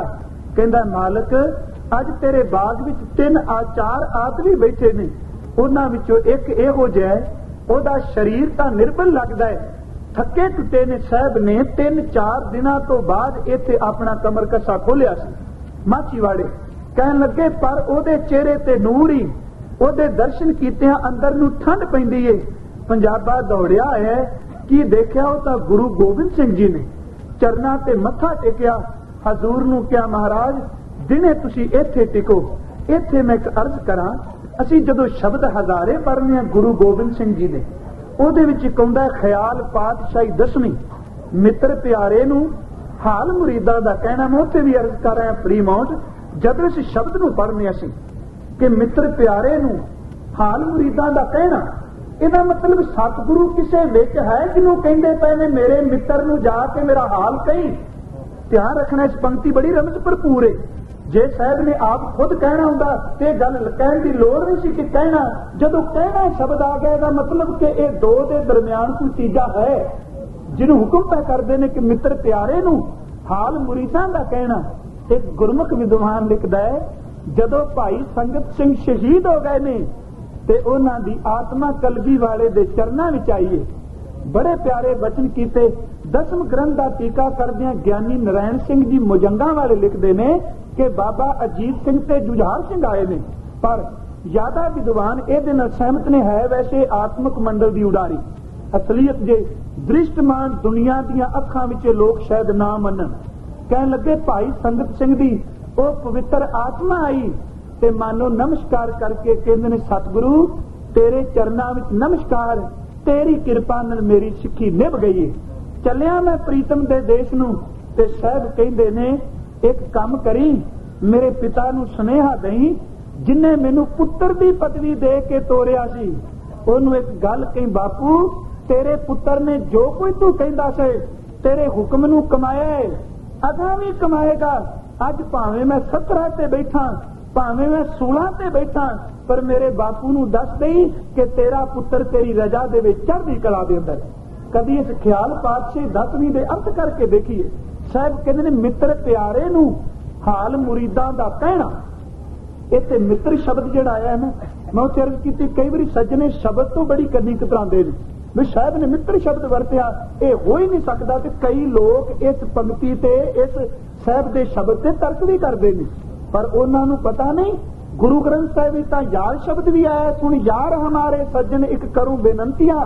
कहंदा मालक अज तेरे बाग विच 3-4 आदमी बैठे ने, उन्हां विचों एक इहो जिहा है ओहदा शरीर तां निर्बल लगदा है, थके टुटे ने। साहब ने 3-4 दिनां तो बाद इत्थे अपना कमर कसा खोलिया सी माछीवाड़े। कहन लगे पर ओहदे चेहरे ते नूर ही, ओहदे दर्शन कीतियां अंदर नूं ठंड पैंदी है। पंजाबा दौड़िया है कि देखिया वो तां गुरु गोबिंद सिंह जी ने चरना ते मत्था टेकिया। हजूर नूं कहा महाराज दिने तुसी इत्थे टिको। इत्थे मैं एक अर्ज करा, असी जदों शब्द हजारे पढ़ने हैं गुरु गोबिंद सिंह जी ने, ਉਹਦੇ ਵਿੱਚ ਇੱਕ ਆਉਂਦਾ ਖਿਆਲ ਪਾਤਸ਼ਾਹੀ 10ਵੀਂ ਮਿੱਤਰ ਪਿਆਰੇ ਨੂੰ ਹਾਲ ਮੁਰੀਦਾਂ ਦਾ ਕਹਿਣਾ। ਮੈਂ ਉੱਥੇ ਵੀ ਅਰਜ਼ ਕਰ ਰਿਹਾ ਫਰੀ ਮੌਜ, ਜਦੋਂ ਇਸ ਸ਼ਬਦ ਨੂੰ ਪੜ੍ਹਨੇ ਅਸੀਂ ਕਿ ਮਿੱਤਰ ਪਿਆਰੇ ਨੂੰ ਹਾਲ ਮੁਰੀਦਾਂ ਦਾ ਕਹਿਣਾ, ਇਹਦਾ ਮਤਲਬ ਸਤਿਗੁਰੂ ਕਿਸੇ ਵਿੱਚ ਹੈ ਜਿਹਨੂੰ ਕਹਿੰਦੇ ਪਏ ਨੇ ਮੇਰੇ ਮਿੱਤਰ ਨੂੰ ਜਾ ਕੇ ਮੇਰਾ ਹਾਲ ਕਹੀ। ਧਿਆਨ ਰੱਖਣਾ ਇਸ ਪੰਕਤੀ ਬੜੀ ਰਮਜ਼ ਭਰਪੂਰ ਹੈ। ਜੇ ਸਾਹਿਬ ਨੇ ਆਪ ਖੁਦ ਕਹਿਣਾ ਹੁੰਦਾ ਤੇ ਗੱਲ ਕਹਿਣ ਦੀ ਲੋੜ ਨਹੀਂ ਸੀ ਕਿ ਕਹਿਣਾ। ਜਦੋਂ ਕਹਿਣਾ ਸ਼ਬਦ ਆ ਗਿਆ ਇਹਦਾ ਮਤਲਬ ਕਿ ਇਹ 2 ਦੇ ਦਰਮਿਆਨ ਕੋਈ ਤੀਜਾ ਹੈ ਜਿਹਨੂੰ ਹੁਕਮ ਪੈ ਕਰਦੇ ਨੇ ਕਿ ਮਿੱਤਰ ਪਿਆਰੇ ਨੂੰ ਹਾਲ ਮੁਰੀਦਾਂ ਦਾ ਕਹਿਣਾ। ਇੱਕ ਗੁਰਮੁਖ ਵਿਦਵਾਨ ਲਿਖਦਾ ਹੈ ਜਦੋਂ ਭਾਈ ਸੰਗਤ ਸਿੰਘ ਸ਼ਹੀਦ ਹੋ ਗਏ ਨੇ ਤੇ ਉਹਨਾਂ ਦੀ ਆਤਮਾ ਕਲਗੀ ਵਾਲੇ ਦੇ ਚਰਨਾਂ ਵਿੱਚ ਆਈਏ। ਬੜੇ ਪਿਆਰੇ ਬਚਨ ਕੀਤੇ। 10ਵੇਂ ਗ੍ਰੰਥ ਦਾ ਟੀਕਾ ਕਰਦਿਆਂ ਗਿਆਨੀ ਨਰਾਇਣ ਸਿੰਘ ਜੀ ਮੁਜੰਗਾ ਵਾਲੇ ਲਿਖਦੇ ਨੇ ਕਿ ਬਾਬਾ ਅਜੀਤ ਸਿੰਘ ਤੇ ਜੁਝਾਰ ਸਿੰਘ ਆਏ ਨੇ, ਪਰ ਜ਼ਿਆਦਾ ਵਿਦਵਾਨ ਇਹਦੇ ਨਾਲ ਸਹਿਮਤ ਨੇ ਹੈ ਵੈਸੇ ਆਤਮਿਕ ਮੰਡਲ ਦੀ ਉਡਾਰੀ। ਅਸਲੀਅਤ ਜੇ ਦ੍ਰਿਸ਼ਟਮਾਨ ਦੁਨੀਆ ਦੀਆਂ ਅੱਖਾਂ ਵਿੱਚ ਲੋਕ ਸ਼ਾਇਦ ਨਾ ਮੰਨਣ। ਕਹਿਣ ਲੱਗੇ ਭਾਈ ਸੰਗਤ ਸਿੰਘ ਦੀ ਉਹ ਪਵਿੱਤਰ ਆਤਮਾ ਆਈ ਤੇ ਮਾਨੋ ਨਮਸਕਾਰ ਕਰਕੇ ਕਹਿੰਦੇ ਨੇ ਸਤਿਗੁਰੂ ਤੇਰੇ ਚਰਨਾਂ ਵਿੱਚ ਨਮਸਕਾਰ, ਤੇਰੀ ਕਿਰਪਾ ਨਾਲ ਮੇਰੀ ਸਿੱਖੀ ਨਿਭ ਗਈ ਹੈ। ਚੱਲਿਆ ਮੈਂ ਪ੍ਰੀਤਮ ਦੇ ਦੇਸ਼ ਨੂੰ ਤੇ ਸਾਹਿਬ ਕਹਿੰਦੇ ਨੇ ਇੱਕ ਕੰਮ ਕਰੀ, ਮੇਰੇ ਪਿਤਾ ਨੂੰ ਸੁਨੇਹਾ ਦੇਈ ਜਿਨੇ ਮੈਨੂੰ ਪੁੱਤਰ ਦੀ ਪਦਵੀ ਦੇ ਕੇ ਤੋਰਿਆ ਸੀ, ਉਹਨੂੰ ਇੱਕ ਗੱਲ ਕਹੀ ਬਾਪੂ ਤੇਰੇ ਪੁੱਤਰ ਨੇ ਜੋ ਕੋਈ ਤੂੰ ਕਹਿੰਦਾ ਸੀ तेरे हुक्म नू कमाया है, अगा भी कमाएगा। अज भावें मैं 17 ते बैठा, भावें मैं 16 ते बैठा, पर मेरे बापू नू दस दई कि तेरा पुत्र तेरी रजा दे विच चढ़दी कला दे अंदर। कदी इस ख्याल पातशाही 10वीं दे अर्थ करके देखिए। साहब कहते ने मित्र प्यारे नू हाल मुरीदां दा कहना। इत्थे मित्र शब्द जिहड़ा आया ना, मैं उसे अर्ज कीती कई बारी सज्जने शब्द तो बड़ी कन्नी कतरांदे ने भी साहब ने मित्र शब्द वरतिया, ये हो ही नहीं सकता। ते कई लोग इस पंक्ति ते इस साहब दे शब्द ते तर्क भी करते हैं, पर उन्हां नूं पता नहीं गुरु ग्रंथ साहिब विच तां यार शब्द भी आया। सुन यार हमारे सज्जन एक करूं बेनंतियां।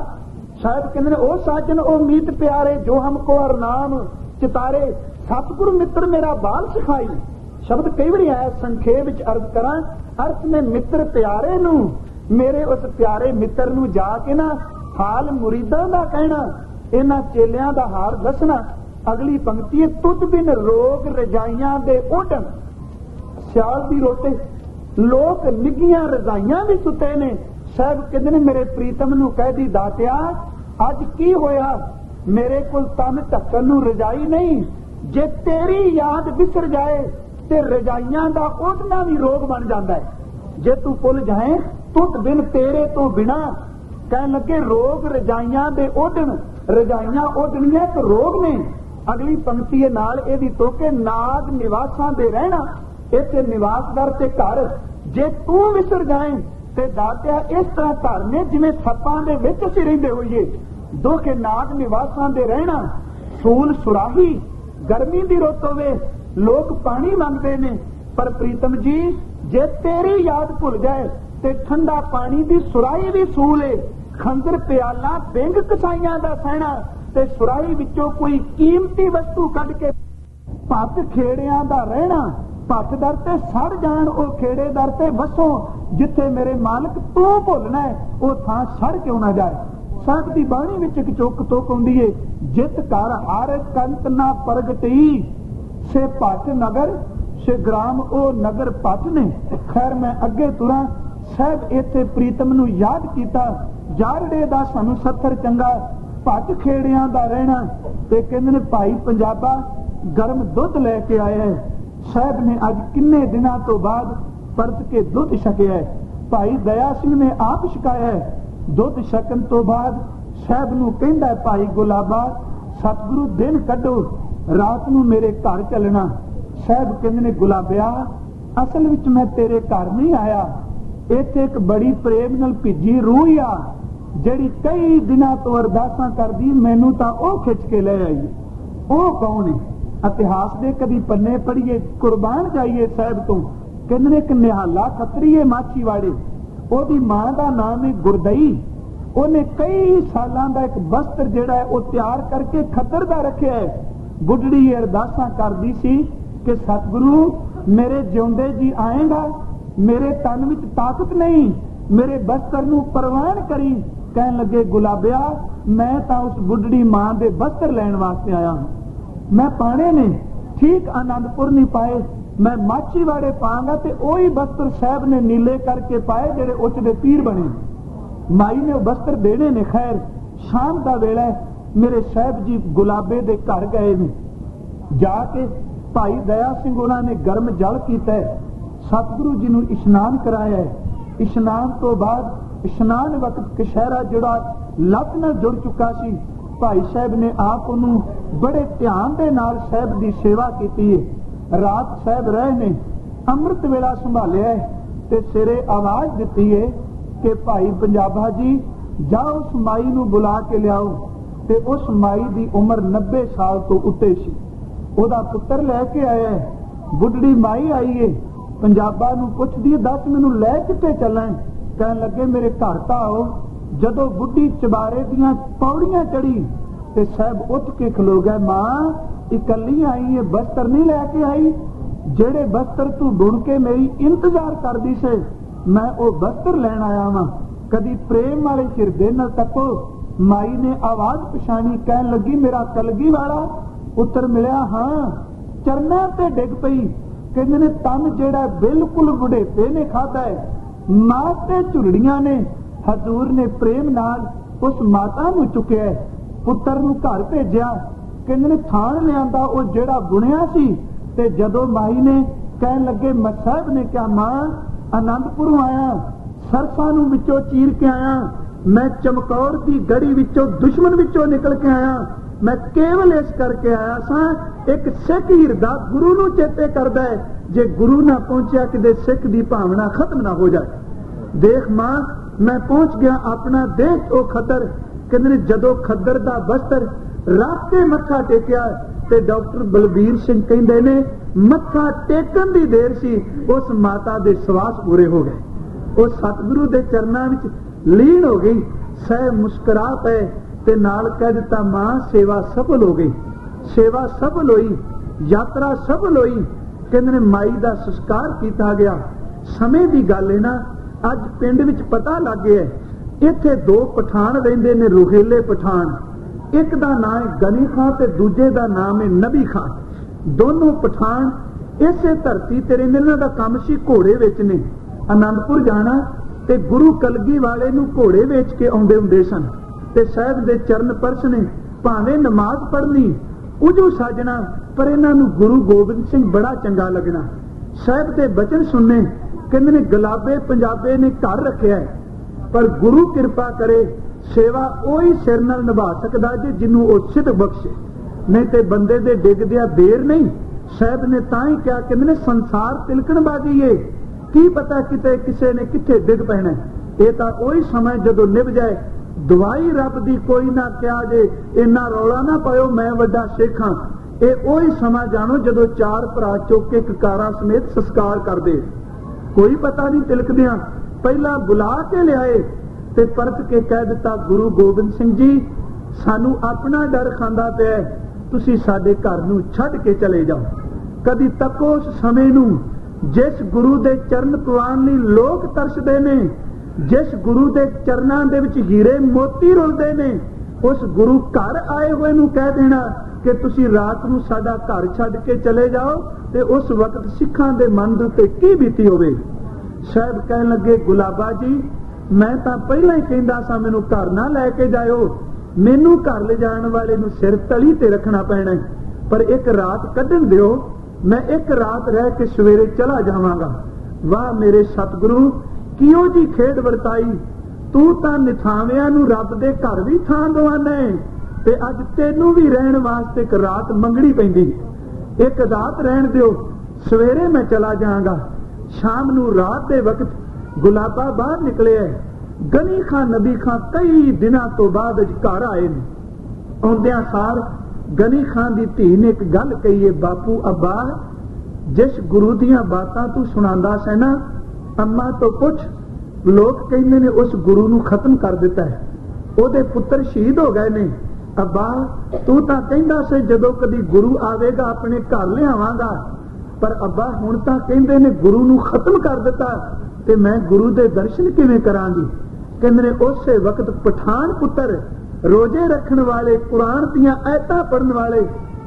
साहब कहते हैं ओ सज्जन ओ मीत प्यारे जो हमको हर नाम चितारे, सतगुरु मित्र मेरा बाल सिखाई। शब्द कई बार आया। संखेप विच अर्ज करा, अर्थ में मित्र प्यारे नू, मेरे उस प्यारे मित्र नू जाके ना हाल मुरीदां दा कहना, इन्हां चेलियां दा हाल दसना। अगली पंक्ति है, तुझ बिन रोग रजाइयां दे ओढ़न। सियाल दी रोटे लोग निगियां रजाइयां भी सुते ने। साहब कहते ने मेरे प्रीतम नू कह दी दातिया अज की होया, मेरे कोल तन ढक्कन नू रजाई नहीं। जे तेरी याद बिसर जाए ते रजाइयां दा ओढ़ना भी रोग बन जाता है। जे तू भुल जाए तुझ बिन तेरे तो बिना, कह लगे रोग रजाइयां दे ओढ़न। रजाइयां ओढ़नियां एक रोग ने। अगली पंक्ति है नाल एदी तोके, नाग निवासां दे रहना। इत्थे निवास दर ते घर जे तू विसर जाए ते दातिया इस तरह घर ने जिवें सप्पां दे विच असीं रहिंदे होईए। दोखे नाग निवासां दे रहना। सूल सुराही गर्मी दी रुत होवे, लोग पानी मंगते ने, पर प्रीतम जी जे तेरी याद भुल जाए ते ठंडा पानी दी सुराही भी सूल है। खंजर प्याला बिंग कसाइयां दा सहना, ते सुराही विचों कोई कीमती वस्तु कढ के पत खेड़ियां दा रहना। पत दर ते सड़ जान ओ खेड़े दर ते वसो, जिथे मेरे मालक तू भुलना है ओ थां सड़ क्यों ना जाए। साध दी बाणी विच एक चुक तोक हुंदी है, जित कर हर कंत ना प्रगटी से पट नगर से ग्राम ओ नगर पट ने। खैर मैं अगे तुरा। साहब इत्थे प्रीतम नू याद कीता, जारड़े दा सानू सत्तर चंगा, पट खेड़ियां दा रहना। ते कहंदे ने भाई पंजाबा गर्म दुध लेके आया है। साहब ने अज किन्ने दिनों तो बाद परत के दुध छकिया है। भाई दया सिंह ने आप छकाया है। दुध छकन तो बाद साहब नू कहंदा है भाई गुलाबा सतगुरु दिन कढो, रात नू मेरे घर चलना। साहब कहंदे ने गुलाबिया असल विच मैं तेरे घर नहीं आया, इत्थे एक बड़ी प्रेम नाल भिजी रूह आ जिहड़ी कई दिनों तो अरदासां करदी, मैनू तां ओह खिच के ले आई। ओह कौन है? इतिहास दे कदी पन्ने पढ़िए, कुर्बान जाइए साहब तो। कहंदे ने एक निहाला खतरी है माछीवाड़े, ओहदी मां दा नाम है गुरदई। ओहने कई सालां दा एक वस्त्र जिहड़ा है ओह तैयार करके खतर दा रखिया है। बुढ़ड़ी अरदासां करदी सी कि सतगुरु मेरे जिउंदे जी आएगा, मेरे तन विच ताकत नहीं, मेरे वस्त्र नू परवान करी। कहन लगे गुलाबिया मैं तां उस बुढ़ड़ी मां दे वस्त्र लैण वास्ते आया हूं, मैं पाने ने ठीक आनंदपुर नहीं पाए, मैं माछीवाड़े पाऊंगा ते ओही वस्त्र साहब ने नीले करके पाए जेड़े उच दे तीर बने। माई ने वस्त्र देने ने। खैर शाम का वेला मेरे साहब जी गुलाबे दे घर गए ने। जाके भाई दया सिंह उन्होंने गर्म जल किया, सतगुरु जी नू इशनान कराया है। इशनान तो बाद इशनान वक्त कशहरा जोड़ा लत नाल जुड़ चुका सी। भाई साहब ने आप उन्होंने बड़े ध्यान दे नाल साहब की सेवा की है। रात साहब रहे ने, अमृत वेला संभालिया ते सिरे आवाज दी है कि भाई पंजाबा जी जाओ उस माई नू बुला के लियाओ। ते उस माई की उम्र 90 साल तो उत्ते सी। ओदा पुत्र लैके आया है। बुढ़ड़ी माई आई है, पंजाबा नू पुछदी है दस मैनू लै कित्थे चलां। कहन लगे मेरे घर तां आओ। जदों बुढ़ी चबारे दियां पौड़ियां चढ़ी ते साहब उठ के खलो गए। मां इकली आई है, वस्त्र नहीं लैके आई, जेड़े वस्त्र तू बुन के मेरी इंतजार करदी से मैं वो वस्त्र लैण आया वां। कदी प्रेम वाले हिरदे नाल तको। माई ने आवाज पछाणी, कहन लगी मेरा कलगी वाला पुत्र मिलिया। हाँ चरना ते डिग पई। कहंदे ने तन जेड़ा बिल्कुल बुढ़ेपे ने खादा है, मां ते झुरड़ियां ने। हजूर ने प्रेम नाल उस माता नू चुकिया, पुत्र नू घर भेजिया। ਕਹਿੰਦੇ ਥਾਣ ਲਿਆਂਦਾ ਉਹ ਜਿਹੜਾ ਬੁਣਿਆ ਸੀ। ਤੇ ਜਦੋਂ ਮਾਈ ਨੇ ਕਹਿਣ ਲੱਗੇ, ਸਾਹਿਬ ਨੇ ਕਿਹਾ, ਮਾਂ ਆਨੰਦਪੁਰੋਂ ਆਇਆ, ਸਰਸਾਂ ਨੂੰ ਵਿੱਚੋਂ ਚੀਰ ਕੇ ਆਇਆ, ਮੈਂ ਚਮਕੌਰ ਦੀ ਗੜੀ ਵਿੱਚੋਂ ਦੁਸ਼ਮਣ ਵਿੱਚੋਂ ਨਿਕਲ ਕੇ ਆਇਆ, ਮੈਂ ਕੇਵਲ ਇਸ ਕਰਕੇ ਆਇਆ ਸਾਂ, ਇੱਕ ਸਿੱਖ ਹਿਰਦਾ ਗੁਰੂ ਨੂੰ ਚੇਤੇ ਕਰਦਾ ਹੈ, ਜੇ ਗੁਰੂ ਨਾ ਪਹੁੰਚਿਆ ਕਿਤੇ ਸਿੱਖ ਦੀ ਭਾਵਨਾ ਖਤਮ ਨਾ ਹੋ ਜਾਏ। ਦੇਖ ਮਾਂ, ਮੈਂ ਪਹੁੰਚ ਗਿਆ, ਆਪਣਾ ਦੇਖ ਉਹ ਖੱਦਰ। ਕਹਿੰਦੇ ਜਦੋਂ ਖੱਦਰ ਦਾ ਬਸਤਰ ਰੱਖ ਕੇ ਮੱਥਾ ਟੇਕਿਆ ਤੇ ਡਾਕਟਰ ਬਲਬੀਰ ਸਿੰਘ ਕਹਿੰਦੇ ਨੇ ਮੱਥਾ ਟੇਕਣ ਦੀ ਦੇਰ ਸੀ, ਉਸ ਮਾਤਾ ਦੇ ਸਵਾਸ ਪੂਰੇ ਹੋ ਗਏ, ਉਹ ਸਤਿਗੁਰੂ ਦੇ ਚਰਨਾਂ ਵਿੱਚ ਲੀਨ ਹੋ ਗਈ। ਸਹਿ ਮੁਸਕਰਾ ਪਏ ਤੇ ਨਾਲ ਕਹਿ ਦਿੱਤਾ, ਮਾਂ ਸੇਵਾ ਸਫਲ ਹੋ ਗਈ, ਸੇਵਾ ਸਫਲ ਹੋਈ, ਯਾਤਰਾ ਸਫਲ ਹੋਈ। ਕਹਿੰਦੇ ਨੇ ਮਾਈ ਦਾ ਸੰਸਕਾਰ ਕੀਤਾ ਗਿਆ। ਸਮੇਂ ਦੀ ਗੱਲ ਹੈ ਨਾ, ਅੱਜ ਪਿੰਡ ਵਿੱਚ ਪਤਾ ਲੱਗ ਗਿਆ ਇੱਥੇ ਦੋ ਪਠਾਨ ਰਹਿੰਦੇ ਨੇ, ਰੁਹੇਲੇ ਪਠਾਨ। ਇੱਕ ਦਾ ਨਾਮ ਹੈ ਗਨੀ ਖਾਂ ਤੇ ਦੂਜੇ ਦਾ ਨਾਮ ਹੈ ਨਬੀ ਖਾਂ। ਦੋਨੋਂ ਪਠਾਨ ਇਸੇ ਧਰਤੀ ਤੇ ਰਹਿੰਦੇ। ਇਹਨਾਂ ਦਾ ਕੰਮ ਸੀ ਘੋੜੇ ਵੇਚਣੇ। ਆਨੰਦਪੁਰ ਜਾਣਾ ਤੇ ਗੁਰੂ ਕਲਗੀ ਵਾਲੇ ਨੂੰ ਘੋੜੇ ਵੇਚ ਕੇ ਆਉਂਦੇ ਹੁੰਦੇ ਸਨ ਤੇ ਸਾਹਿਬ ਦੇ ਚਰਨ ਪਰਸਣੇ, ਭਾਵੇਂ ਨਮਾਜ਼ ਪੜ੍ਹਨੀ, ਉਜੂ ਸਾਜਣਾ, ਪਰ ਇਹਨਾਂ ਨੂੰ ਗੁਰੂ ਗੋਬਿੰਦ ਸਿੰਘ ਬੜਾ ਚੰਗਾ ਲੱਗਣਾ। ਸਾਹਿਬ ਦੇ ਬਚਨ ਸੁਣਨੇ। ਕਹਿੰਦੇ ਨੇ ਗੁਲਾਬੇ ਪੰਜਾਬੇ ਨੇ ਘਰ ਰੱਖਿਆ, ਪਰ ਗੁਰੂ ਕਿਰਪਾ ਕਰੇ ਸੇਵਾ ਉਹੀ ਸਿਰ ਨਾਲ ਨਿਭਾ ਸਕਦਾ ਜੇ ਜਿਹਨੂੰ ਉਹ ਸਿੱਧ ਬਖਸ਼ੇ, ਨਹੀਂ ਤੇ ਬੰਦੇ ਦੇ ਡਿੱਗਦਿਆਂ ਦੇਰ ਨਹੀਂ। ਸਾਹਿਬ ਨੇ ਤਾਂ ਹੀ ਕਿਹਾ, ਕਹਿੰਦੇ ਨੇ ਸੰਸਾਰ ਤਿਲਕਣ ਬਾਜੀ ਏ, ਕੀ ਪਤਾ ਕਿਤੇ ਕਿਸੇ ਨੇ ਕਿੱਥੇ ਡਿੱਗ ਪੈਣਾ। ਇਹ ਤਾਂ ਉਹੀ ਸਮਾਂ ਜਦੋਂ ਨਿਭ ਜਾਏ। ਦਵਾਈ ਰੱਬ ਦੀ ਕੋਈ ਨਾ ਕਿਹਾ ਜੇ, ਇੰਨਾ ਰੌਲਾ ਨਾ ਪਾਇਓ ਮੈਂ ਵੱਡਾ ਸਿੱਖ ਹਾਂ। ਇਹ ਉਹੀ ਸਮਾਂ ਜਾਣੋ ਜਦੋਂ ਚਾਰ ਭਰਾ ਚੁੱਕ ਕੇ ਕਕਾਰਾਂ ਸਮੇਤ ਸੰਸਕਾਰ ਕਰਦੇ। ਕੋਈ ਪਤਾ ਨਹੀਂ ਤਿਲਕਦਿਆਂ ਪਹਿਲਾਂ ਬੁਲਾ ਕੇ ਲਿਆਏ ਤੇ ਪਰਤ ਕੇ ਕਹਿ ਦਿੱਤਾ, ਗੁਰੂ ਗੋਬਿੰਦ ਸਿੰਘ ਜੀ ਸਾਨੂੰ ਆਪਣਾ ਡਰ ਖਾਂਦਾ ਪਿਆ, ਤੁਸੀਂ ਸਾਡੇ ਘਰ ਨੂੰ ਛੱਡ ਕੇ ਚਲੇ ਜਾਓ। ਕਦੀ ਤੱਕੋ ਉਸ ਸਮੇਂ ਨੂੰ ਜਿਸ ਗੁਰੂ ਦੇ ਚਰਨ ਪਵਾਉਣ ਲਈ ਲੋਕ ਤਰਸਦੇ ਨੇ, ਜਿਸ ਗੁਰੂ ਦੇ ਚਰਨਾਂ ਦੇ ਵਿੱਚ ਹੀਰੇ ਮੋਤੀ ਰੁਲਦੇ ਨੇ, ਉਸ ਗੁਰੂ ਘਰ ਆਏ ਹੋਏ ਨੂੰ ਕਹਿ ਦੇਣਾ ਕਿ ਤੁਸੀਂ ਰਾਤ ਨੂੰ ਸਾਡਾ ਘਰ ਛੱਡ ਕੇ ਚਲੇ ਜਾਓ, ਤੇ ਉਸ ਵਕਤ ਸਿੱਖਾਂ ਦੇ ਮਨ ਦੇ ਉੱਤੇ ਕੀ ਬੀਤੀ ਹੋਵੇ। ਸਾਹਿਬ ਕਹਿਣ ਲੱਗੇ, ਗੁਲਾਬਾ ਜੀ ਮੈਂ ਤਾਂ ਪਹਿਲਾਂ ਹੀ ਕਹਿੰਦਾ ਸਾਂ ਮੈਨੂੰ ਘਰ ਨਾ ਲੈ ਕੇ ਜਾਇਓ, ਮੈਨੂੰ ਘਰ ਲਿਜਾਣ ਵਾਲੇ ਨੂੰ ਸਿਰ ਤਲੀ ਤੇ ਰੱਖਣਾ ਪੈਣਾ, ਪਰ ਇੱਕ ਰਾਤ ਕੱਢਣ ਦਿਓ, ਮੈਂ ਇੱਕ ਰਾਤ ਰਹਿ ਕੇ ਸਵੇਰੇ ਚਲਾ ਜਾਵਾਂਗਾ। ਵਾਹ ਮੇਰੇ ਸਤਿਗੁਰੂ, ਕਿਉਂ ਜੀ ਖੇਡ ਵਰਤਾਈ, ਤੂੰ ਤਾਂ ਨਿਥਾਵਿਆਂ ਨੂੰ ਰੱਬ ਦੇ ਘਰ ਵੀ ਥਾਂ ਦਵਾਨਾ ਤੇ ਅੱਜ ਤੈਨੂੰ ਵੀ ਰਹਿਣ ਵਾਸਤੇ ਇੱਕ ਰਾਤ ਮੰਗਣੀ ਪੈਂਦੀ। ਇੱਕ ਰਾਤ ਰਹਿਣ ਦਿਓ, ਸਵੇਰੇ ਮੈਂ ਚਲਾ ਜਾਵਾਂਗਾ। ਸ਼ਾਮ ਨੂੰ ਰਾਤ ਦੇ ਵਕਤ ਗੁਲਾਬਾ ਬਾਹਰ ਨਿਕਲਿਆ। ਗਨੀ ਖਾਂ ਨਬੀ ਖਾਂ ਕਈ ਦਿਨਾਂ ਤੋਂ ਬਾਅਦ ਘਰ ਆਏ ਨੇ। ਆਉਂਦਿਆਂ ਸਾਰ ਗਨੀ ਖਾਂ ਦੀ ਧੀ ਨੇ ਇੱਕ ਗੱਲ ਕਹੀ ਹੈ, ਬਾਪੂ ਅੱਬਾ ਜਿਸ ਗੁਰੂ ਦੀਆਂ ਬਾਤਾਂ ਤੂੰ ਸੁਣਾਉਂਦਾ ਸੈਂ ਨਾ, ਅੰਮਾ ਤੋਂ ਪੁੱਛ, ਲੋਕ ਕਹਿੰਦੇ ਨੇ ਉਸ ਗੁਰੂ ਨੂੰ ਖਤਮ ਕਰ ਦਿੱਤਾ ਹੈ, ਉਹਦੇ ਪੁੱਤਰ ਸ਼ਹੀਦ ਹੋ ਗਏ ਨੇ। ਅੱਬਾ ਤੂੰ ਤਾਂ ਕਹਿੰਦਾ ਸੀ ਜਦੋਂ ਕਦੀ ਗੁਰੂ ਆਵੇਗਾ ਆਪਣੇ ਘਰ ਲਿਆਵਾਂਗਾ, ਪਰ ਅੱਬਾ ਹੁਣ ਤਾਂ ਕਹਿੰਦੇ ਨੇ ਗੁਰੂ ਨੂੰ ਖਤਮ ਕਰ ਦਿੱਤਾ, ਤੇ ਮੈਂ ਗੁਰੂ ਦੇ ਦਰਸ਼ਨ ਕਿਵੇਂ ਕਰਾਂਗੀ। ਕਹਿੰਦੇ ਨੇ ਉਸੇ ਵਕਤ ਪਠਾਨ ਪੁੱਤਰ, ਰੋਜ਼ੇ ਰੱਖਣ ਵਾਲੇ, ਕੁਰਾਨ ਦੀਆਂ ਆਇਤਾਂ ਪੜ੍ਹਨ ਵਾਲੇ,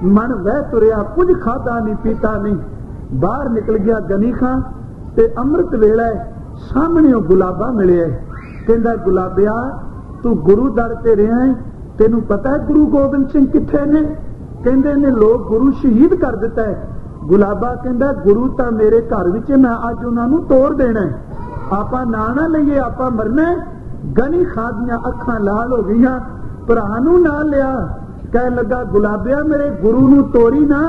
ਮਨ ਵਹਿ ਤੁਰਿਆ, ਕੁਝ ਖਾਧਾ ਨਹੀਂ ਪੀਤਾ ਨਹੀਂ, ਬਾਹਰ ਨਿਕਲ ਗਿਆ ਗਨੀ ਖਾਂ ਤੇ ਅੰਮ੍ਰਿਤ ਵੇਲੇ ਸਾਹਮਣੇ ਉਹ ਗੁਲਾਬਾ ਮਿਲਿਆ। ਕਹਿੰਦਾ, ਗੁਲਾਬਿਆ ਤੂੰ ਗੁਰੂ ਦਰ ਤੇ ਰਿਹਾ ਹੈ, ਤੈਨੂੰ ਪਤਾ ਹੈ ਗੁਰੂ ਗੋਬਿੰਦ ਸਿੰਘ ਕਿੱਥੇ ਨੇ? ਕਹਿੰਦੇ ਨੇ ਲੋਕ ਗੁਰੂ ਸ਼ਹੀਦ ਕਰ ਦਿੱਤਾ ਹੈ। ਗੁਲਾਬਾ ਕਹਿੰਦਾ, ਗੁਰੂ ਤਾਂ ਮੇਰੇ ਘਰ ਵਿੱਚ, ਮੈਂ ਅੱਜ ਉਹਨਾਂ ਨੂੰ ਤੋੜ ਦੇਣਾ, ਆਪਾਂ ਨਾ ਲਈਏ, ਆਪਾਂ ਮਰਨਾ। ਗਨੀ ਖਾਂ ਦੀਆਂ ਅੱਖਾਂ ਲਾਲ ਹੋ ਗਈਆਂ, ਭਰਾ ਨੂੰ ਨਾਲ ਲਿਆ, ਕਹਿ ਲੱਗਾ, ਗੁਲਾਬਿਆ ਮੇਰੇ ਗੁਰੂ ਨੂੰ ਤੋੜੀ ਨਾ,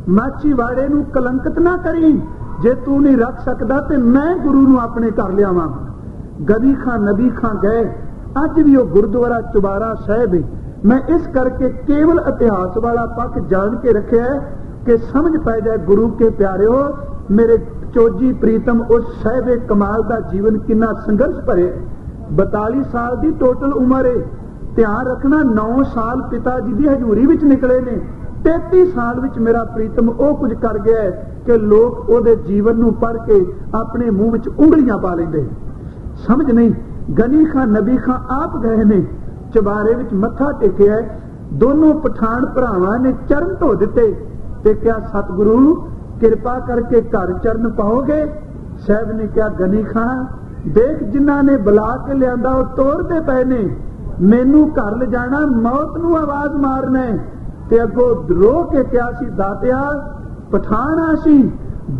ਮਾਛੀਵਾੜੇ ਨੂੰ ਕਲੰਕਿਤ ਨਾ ਕਰੀ, ਜੇ ਤੂੰ ਨਹੀਂ ਰੱਖ ਸਕਦਾ ਤੇ ਮੈਂ ਗੁਰੂ ਨੂੰ ਆਪਣੇ ਘਰ ਲਿਆਵਾਂ। ਗਨੀ ਖਾਂ ਨਬੀ ਖਾਂ ਗਏ। ਅੱਜ ਵੀ ਉਹ ਗੁਰਦੁਆਰਾ ਚੁਬਾਰਾ ਸਾਹਿਬ ਹੈ। ਮੈਂ ਇਸ ਕਰਕੇ ਕੇਵਲ ਇਤਿਹਾਸ ਵਾਲਾ ਪੱਖ ਜਾਣ ਕੇ ਰੱਖਿਆ ਹੈ ਕਿ ਸਮਝ ਪੈ ਜਾਏ ਗੁਰੂ ਕੇ ਪਿਆਰਿਓ, ਮੇਰੇ ਚੋਜੀ ਪ੍ਰੀਤਮ, ਉਸ ਸਾਹਿਬੇ ਕਮਾਲ ਦਾ ਜੀਵਨ ਕਿੰਨਾ ਸੰਘਰਸ਼ ਭਰੇ। 42 ਸਾਲ ਦੀ ਟੋਟਲ ਉਮਰ ਹੈ। ਧਿਆਨ ਰੱਖਣਾ 9 ਸਾਲ ਪਿਤਾ ਜੀ ਦੀ ਹਜ਼ੂਰੀ ਵਿੱਚ ਨਿਕਲੇ ਨੇ, 33 ਸਾਲ ਵਿੱਚ ਮੇਰਾ ਪ੍ਰੀਤਮ ਉਹ ਕੁਝ ਕਰ ਗਿਆ ਕਿ ਲੋਕ ਉਹਦੇ ਜੀਵਨ ਨੂੰ ਪੜ੍ਹ ਕੇ ਆਪਣੇ ਮੂੰਹ ਵਿੱਚ ਉਂਗਲੀਆਂ ਪਾ ਲੈਂਦੇ। ਸਮਝ ਨਹੀਂ। ਗਨੀ ਖਾਂ ਨਬੀ ਖਾਂ ਆਪ ਗਏ ਨੇ, ਚੁਬਾਰੇ ਵਿੱਚ ਮੱਥਾ ਟੇਕਿਆ। ਦੋਨੋਂ ਪਠਾਨ ਭਰਾਵਾਂ ਨੇ ਚਰਨ ਧੋ ਦਿੱਤੇ ਤੇ ਕਿਹਾ, ਸਤਿਗੁਰੂ ਕਿਰਪਾ ਕਰਕੇ ਘਰ ਚਰਨ ਪਾਓਗੇ? ਸਾਹਿਬ ਨੇ ਕਿਹਾ, ਗਨੀ ਖਾਂ ਦੇਖ ਜਿਨ੍ਹਾਂ ਨੇ ਬੁਲਾ ਕੇ ਲਿਆਂਦਾ ਉਹ ਤੋੜਦੇ ਪਏ ਨੇ, ਮੈਨੂੰ ਘਰ ਲਿਜਾਣਾ, ਮੌਤ ਨੂੰ ਆਵਾਜ਼ ਮਾਰਨਾ ते अगों रो के क्या सी, दातिया पठाना सी,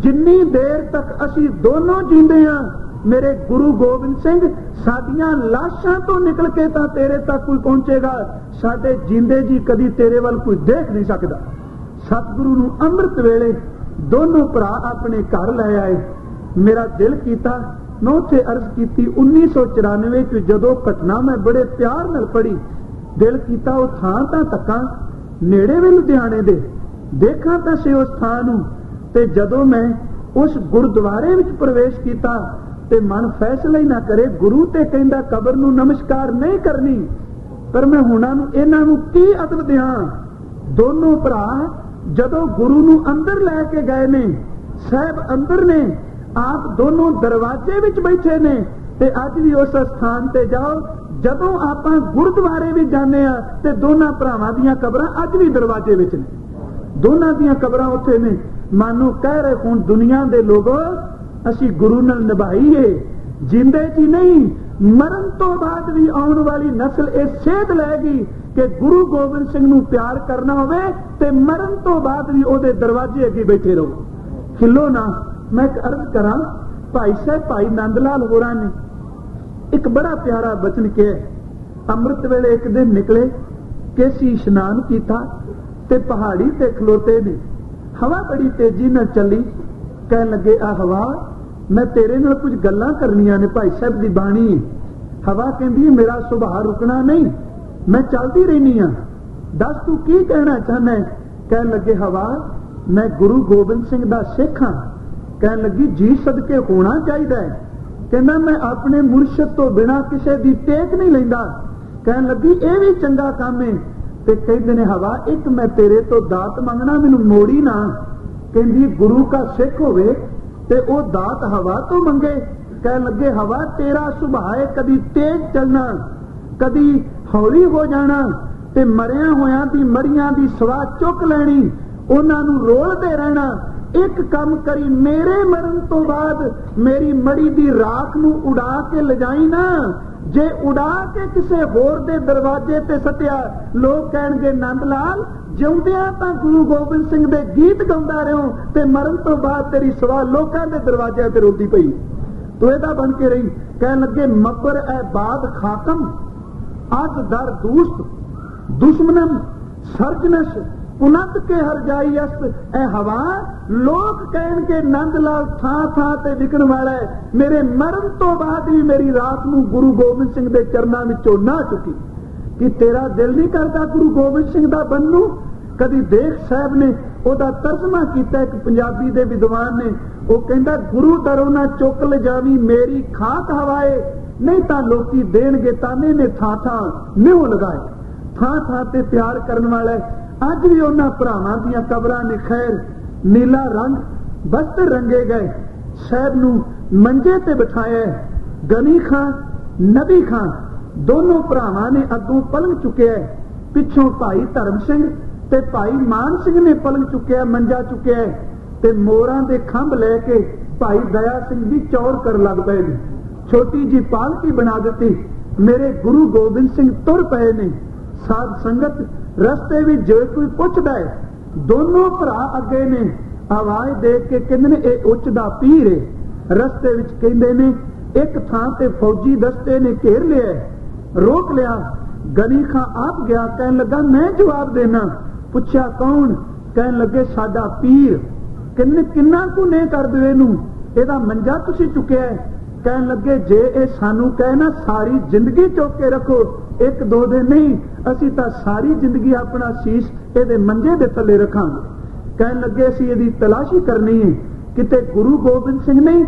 जिन्नी देर तक असी दोनों जींदे हां मेरे गुरु गोबिंद सिंह साडियां लाशां तो निकल के तां तेरे तक कोई पहुंचेगा, साडे जींदे जी कदी तेरे वाल कोई देख नहीं सकदा। सतगुरु नूं अमृत वेले दोनों भरा अपने घर लै आए। मेरा दिल कीता, मैं उत्थे अर्ज कीती 1994 च जदों घटना मैं बड़े प्यार नाल पढ़ी, दिल कीता वो थां तां तक्कां, नेड़े वे लुधियाणे दे, देखां तां से उस थां नूं। ते जदों मैं उस गुरुद्वारे विच प्रवेश कीता ते मन फैसला ही ना करे, गुरु ते कहंदा कबर नूं नमस्कार नहीं करनी, पर मैं हुणां नूं इन्हां नूं की अदब दियां। दोनों भरा जदों गुरु नूं अंदर लैके गए ने, साहब अंदर ने, आप दोनों दरवाजे विच बैठे ने, ते अज भी उस स्थान ते जाओ, जदों आपां गुरुद्वारे भी जाने आ ते दोनों भरावां दीयां कबरां अज भी दरवाजे विच ने, दोनों दीयां कबरां उत्थे ने। मानो कह रहे हुण दुनिया दे लोगों असी गुरु नाल निभाईए, जिंदे जी नहीं, मरण तो बाद भी आउण वाली नस्ल ये सेध लैगी कि गुरु गोबिंद सिंह नूं प्यार करना होवे ते मरण तो बाद भी ओदे दरवाजे अगे बैठे रहो। खिलो ना। मैं एक अर्ज करा, भाई साहब भाई नंद लाल होरां ने एक बड़ा प्यारा बचन कहा। अमृत वेले एक दिन निकले, केसी इशनान कीता ते पहाड़ी ते खलोते ने, हवा बड़ी तेजी नाल चली। कह लगे आ हवा, मैं तेरे नाल कुछ गल्लां करनियां ने, भाई साहब दी बाणी। हवा कहंदी मेरा सुभाव रुकना नहीं, मैं चलती रहनी हां, दस तू की कहना चाहना है। कह लगे हवा, मैं गुरु गोबिंद सिंह दा सिख हां। कह लगी जी सदके होना चाहिए। कहना मैं अपने मुर्शद तो बिना किसी दी टेक नहीं लैंदा। कह लगी ये भी चंगा काम है। ते कहते ने हवा, एक मैं तेरे तो दात मंगना, मैनू मोड़ी ना। कहंदी गुरु का सिख होवे ते ओ दात हवा तो मंगे। कह लगे हवा, तेरा सुभाव है कदी तेज चलना, कदी हौली हो जाना, ते मरिया होया दी मरियां दी सवा चुक लैनी, उन्हां नूं रोलदे रहना। एक काम करी, मेरे मरण तो बाद मेरी मड़ी दी राख नूं उड़ा के लजाई ना। जे उड़ा के किसे होर दे दरवाजे ते सटिया, लोग कहणगे नंद लाल जिउंदियां तां गुरु गोबिंद सिंह दे गीत गाउंदा रहो ते मरण तो बाद तेरी सवा लोकां दे दरवाजे ते रोंदी पई। तो एदा बन के रही। कह लगे मब्बर ए बाद खाकम, अज दर दूस्त, दुश्मनम सर्जनश, पुनत के हर जाई अस्त। ए हवा, लोग कहन के नंद लाल थां थां ते विकण वाला है, मेरे मरण तो बाद भी मेरी रात नूं गुरु गोबिंद सिंह दे चरनां विचों ना चुकी। कि तेरा दिल नहीं करता गुरु गोबिंद सिंह दा बनू? कदी देख साहब ने ओदा तर्जमा कीता, एक पंजाबी दे विद्वान ने, वो कहंदा गुरु दरों ना चुक ले जावी मेरी खाक हवाए, नहीं तां लोकी देणगे ताने ने थां थां निउ लगाए। थां थां ते प्यार करन वाला अज भी उन्हां भरावां दीयां कबरां ने खैर नीला रंग वस्त्र रंगे गए, साहब नूं मंजे ते बिठाया। गनी खां नबी खां दोनों भरावां ने अगों पलंग चुकिया, पिछों भाई धर्म सिंह ते भाई मान सिंह ने पलंग चुकिया, मंजा चुकिया ते मोरां दे खंभ लैके भाई दया सिंह भी चौर कर लग पे ने। छोटी जी पालकी बना दी। मेरे गुरु गोबिंद सिंह तुर पे ने। साध संगत रस्ते भी जो कोई पुछदा है, दोनों भरा अगे ने, आवाज दे के कहंदे ने ए उच्च दा पीर है। रस्ते विच कहंदे ने एक थां ते फौजी दस्ते ने घेर लिया, रोक लिया। गनी खां आप गया, कहन लगा मैं जवाब देना। पुछया कौन? कहन लगे साडा पीर। कहने किन्ना कु ने कर दे इहनूं, एदा मंजा तुसीं चुकिया है। कहन लगे जे ए सानू कहना सारी जिंदगी चुक के रखो, एक दो दिन नहीं, असी तां सारी जिंदगी अपना शीश एदे मंजे दे थले रखांगे। कहन लगे असी एदी तलाशी करनी है, किते गुरु गोबिंद सिंह नहीं।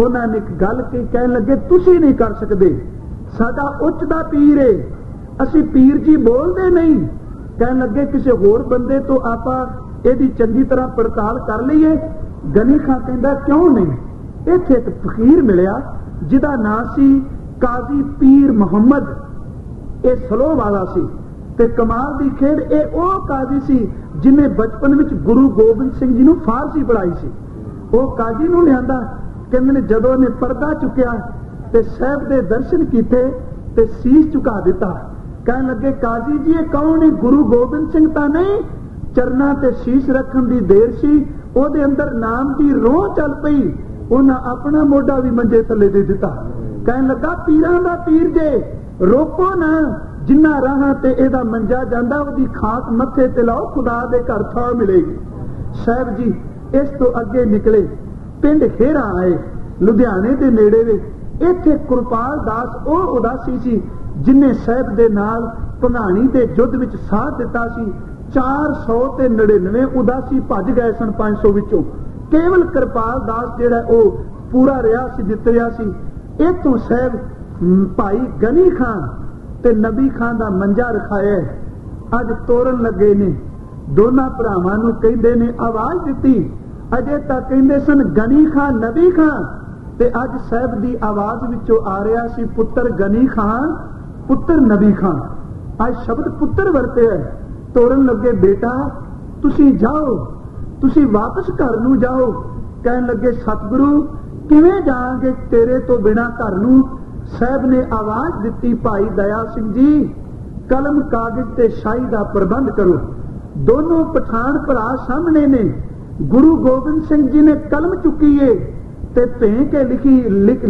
उन्हां ने एक गल कही, कहन लगे तुसीं नहीं कर सकदे, साडा उच्च दा पीर है, असी पीर जी बोलदे नहीं। कहन लगे किसी होर बंदे तो आपां एदी चंगी तरह पड़ताल कर लईए। गनी खां कहंदा क्यों नहीं? इत्थे एक फकीर मिलिया जिहदा नाम सी काजी पीर मुहम्मद, ये सलो वाला सी ते कमाल दी खेड ए ओ काजी सी जिन्हें बचपन विच गुरु गोबिंद सिंह जी नूं फारसी पढ़ाई सी। ओ काजी नूं लिआंदा, कहंदे ने जदों ने पर्दा चुकिया ते साहब दे दर्शन कीते ते शीश झुका दिता। कहन लगे काजी जी ये कौन है? गुरु गोबिंद सिंह तां नहीं? चरनां ते शीश रखण दी देर सी, ओदे अंदर नाम दी रोह चल पई। उन्हां अपना मोढा भी मंजे थले दे दिता। कहन लगा पीरां दा पीर जे रोको ना, जिन्ना राहां ते एदा मंजा जांदा ओदी खाक मत्थे ते लाओ, खुदा दे घर थां मिलेगी। साहब जी इस तो अगे निकले, पिंड खेरा आए, लुधियाने दे नेड़े वे। इत्थे कृपाल दास ओह उदासी सी जिन्हें साहब दे नाल भंगाणी दे युद्ध विच साथ दिता सी। 499 उदासी भज गए सन 500 विचों। केवल कृपाल दास जिहड़ा ओह पूरा रहा सी, जित रहा सी। इथों साहब भाई गनी खान ते नबी खान दा मंजा रखाया। अज तोरन लगे ने, दोनों भरावां नूं कहंदे ने आवाज दिती। अजे तक कहंदे सन गनी खान नबी खान, ते अज साहब दी आवाज विचों आ रहा सी पुत्र गनी खान, पुत्र नबी खान। अज शब्द पुत्र वरते है। तोरन लगे बेटा तुसी जाओ, तुसी वापस घर नूं जाओ। कहन लगे सतगुरु किवें जाओगे तेरे तो बिना घर नूं। साहब ने आवाज दिती भाई दया सिंह जी कलम कागज ते शाही दा प्रबंध करो। दोनों पठान भरा सामने ने। गुरु गोबिंद सिंह जी ने कलम चुकी है ते भें के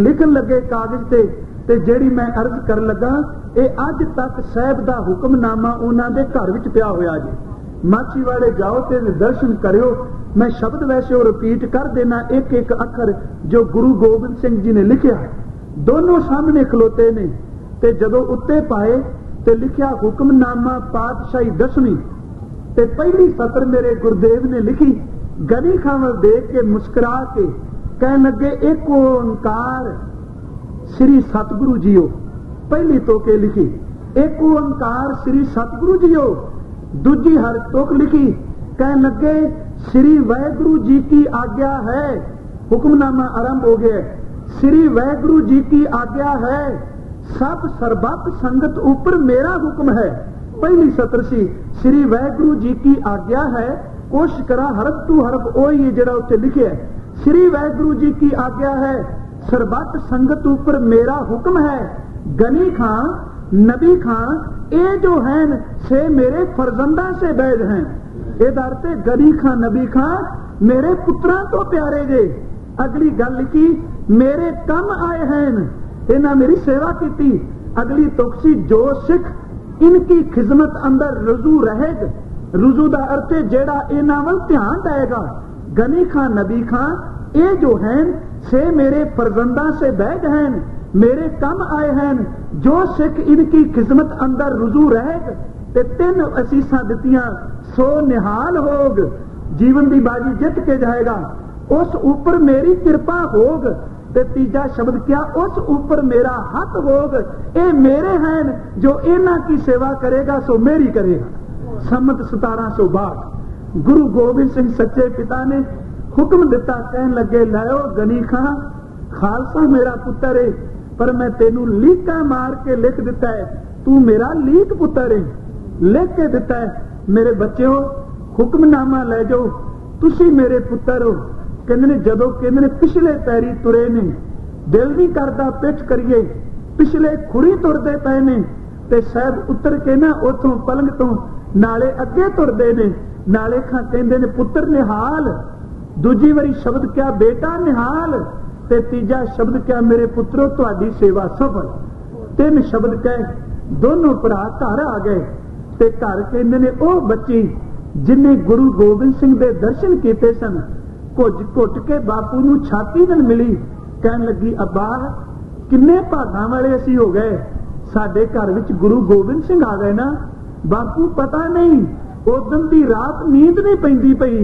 लिखन लगे कागज ते जेड़ी मैं अर्ज कर लगा ये अज तक साहब दा हुक्मनामा उन्हां दे घर विच पिया होया जी। माछी वाले जाओ ते दर्शन करियो। मैं शब्द वैसे रिपीट कर देना एक एक अखर जो गुरु गोबिंद सिंह जी ने लिखिया। दोनों सामने खलोते ने ते जदों उत्ते पाए ते लिखिया हुक्मनामा पातशाही 10वीं ते पहली सतर मेरे गुरुदेव ने लिखी। गनी खां देख के मुस्कुरा के कहन लगे एक ओंकार श्री सतगुरु जीओ। पहली तोके लिखी एक ओंकार श्री सतगुरु जीओ। दूजी हर तोक लिखी कहन लगे श्री वाहेगुरु जी की आज्ञा है। हुक्मनामा आरंभ हो गया। श्री वाहेगुरु जी की आज्ञा है, सब सर्वत संगत ऊपर मेरा हुक्म है। पहली सतर सी श्री वाहेगुरु जी की आज्ञा है। कोशिश करा हरफ टू हरफ ओही जड़ा उत्ते लिखे है। श्री वाहेगुरु जी की आज्ञा है, सर्वत संगत ऊपर मेरा हुक्म है। गनी खां नबी खां ये जो हैं से मेरे फरजंदा से बैद हैं। ये दरते गनी खां नबी खां मेरे पुत्रा तो प्यारे जे। अगली गल लिखी मेरे कम आए हैं, इन्हां मेरी सेवा की। अगली तुकसी जो सिख इनकी खिदमत अंदर रुजू रहेगा। रुजू का अर्थ है जेड़ा इन्हां वल ध्यान देगा। गनी खां नबी खां ये जो हैं से मेरे फरजंदा से बैग हैं, मेरे कम आए हैं। जो सिख इनकी खिदमत अंदर रुजू रहेगा ते 3 असीसा दितियां सो निहाल होग। जीवन की बाजी जित के जाएगा। उस ऊपर मेरी कृपा होग। ते तीजा शब्द क्या उस ऊपर मेरा हक होग। ये मेरे हैं जो इन्हां की सेवा करेगा सो मेरी करेगा। सम्मत 1762 गुरु गोबिंद सिंह सच्चे पिता ने हुक्म दिता। कहन लगे लाओ गनी खां खालसा मेरा पुत्र है, पर मैं तेनू लीका मार के लिख दिता है, तू मेरा लीक पुत्र है। लिख के दिता है मेरे बच्चों हुक्मनामा ले जाओ, तुसी मेरे पुत्र हो। कहते ने जदों कहते ने पिछले पैरी तुरे ने, दिल नहीं करता पिछ करिए, पिछले खुरी तुरदे पे ने ते साहब उतर के ना उथों पलंग तो नाले अगे तुरदे ने। नाले खां कहते ने पुत्र निहाल। दूजी वारी शब्द क्या बेटा निहाल। ते तीजा शब्द क्या मेरे पुत्रो तुहाडी सेवा सफल। 3 शब्द कह दोनों भरा घर आ गए। ते घर कहते ने ओ बच्ची जिन्हें गुरु गोबिंद सिंह दे दर्शन किए सन, घुट के बापू नूं छाती नाल मिली। कहन लगी अब्बा किन्ने भागां वाले असीं हो गए, साडे घर विच गुरु गोबिंद सिंह आ गए ना। बापू पता नहीं उदन दी रात नींद नहीं पैंदी पई,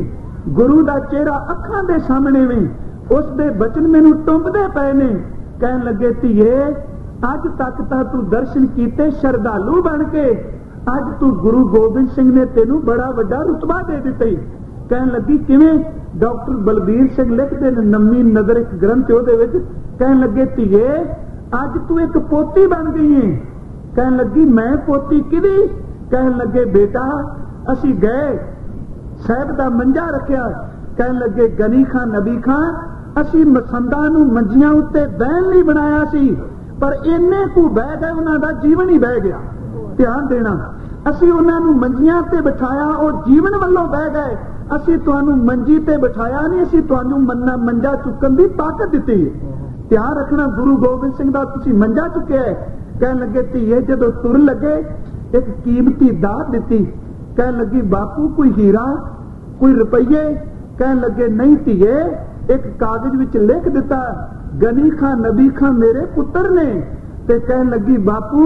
गुरु दा चेहरा अखां दे सामने में, उस दे बचन मैनूं टुंबदे पए ने। कहन लगे धीए अज तक तां तू दर्शन कीते शरधालू बन के, अज तू गुरु गोबिंद सिंह ने तेनू बड़ा वड्डा रुतबा दे दिता। कहन लगी किवें। डॉक्टर बलबीर सिंह लिखते ने नवी नजर एक ग्रंथ उहदे विच। कहन लगे धीए अज तू एक पोती बन गई है। कहन लगी मैं पोती किदी। कहन लगे बेटा असी गए साहब दा मंजा रखिया। कहन लगे गनी खां नबी खां असी मसंदा नूं मंजियां उत्ते बहन लई बनाया सी, पर इन्ने को बह गए उन्हां दा जीवन ही बह गया। ध्यान देना ਅਸੀਂ ਉਹਨਾਂ ਨੂੰ ਮੰਜੀਆਂ ਤੇ ਬਿਠਾਇਆ, ਉਹ ਜੀਵਨ ਵੱਲੋਂ ਬਹਿ ਗਏ। ਅਸੀਂ ਤੁਹਾਨੂੰ ਮੰਜੀ ਤੇ ਬਿਠਾਇਆ ਨਹੀਂ, ਅਸੀਂ ਤੁਹਾਨੂੰ ਮੰਜਾ ਚੁੱਕਣ ਦੀ ਤਾਕਤ ਦਿੱਤੀ। ਧਿਆਨ ਰੱਖਣਾ, ਗੁਰੂ ਗੋਬਿੰਦ ਸਿੰਘ ਦਾ ਤੁਸੀਂ ਮੰਜਾ ਚੁੱਕਿਆ ਹੈ। ਕਹਿਣ ਲੱਗੇ ਧੀਏ ਜਦੋਂ ਤੁਰ ਲੱਗੇ ਇੱਕ ਕੀਮਤੀ ਦਾਤ ਦਿੱਤੀ। ਕਹਿਣ ਲੱਗੀ ਬਾਪੂ ਕੋਈ ਹੀਰਾ ਕੋਈ ਰੁਪਈਏ? ਕਹਿਣ ਲੱਗੇ ਨਹੀਂ ਧੀਏ, ਇੱਕ ਕਾਗਜ਼ ਵਿੱਚ ਲਿਖ ਦਿੱਤਾ ਗਨੀ ਖਾਂ ਨਬੀ ਖਾਂ ਮੇਰੇ ਪੁੱਤਰ ਨੇ। ਤੇ ਕਹਿਣ ਲੱਗੀ ਬਾਪੂ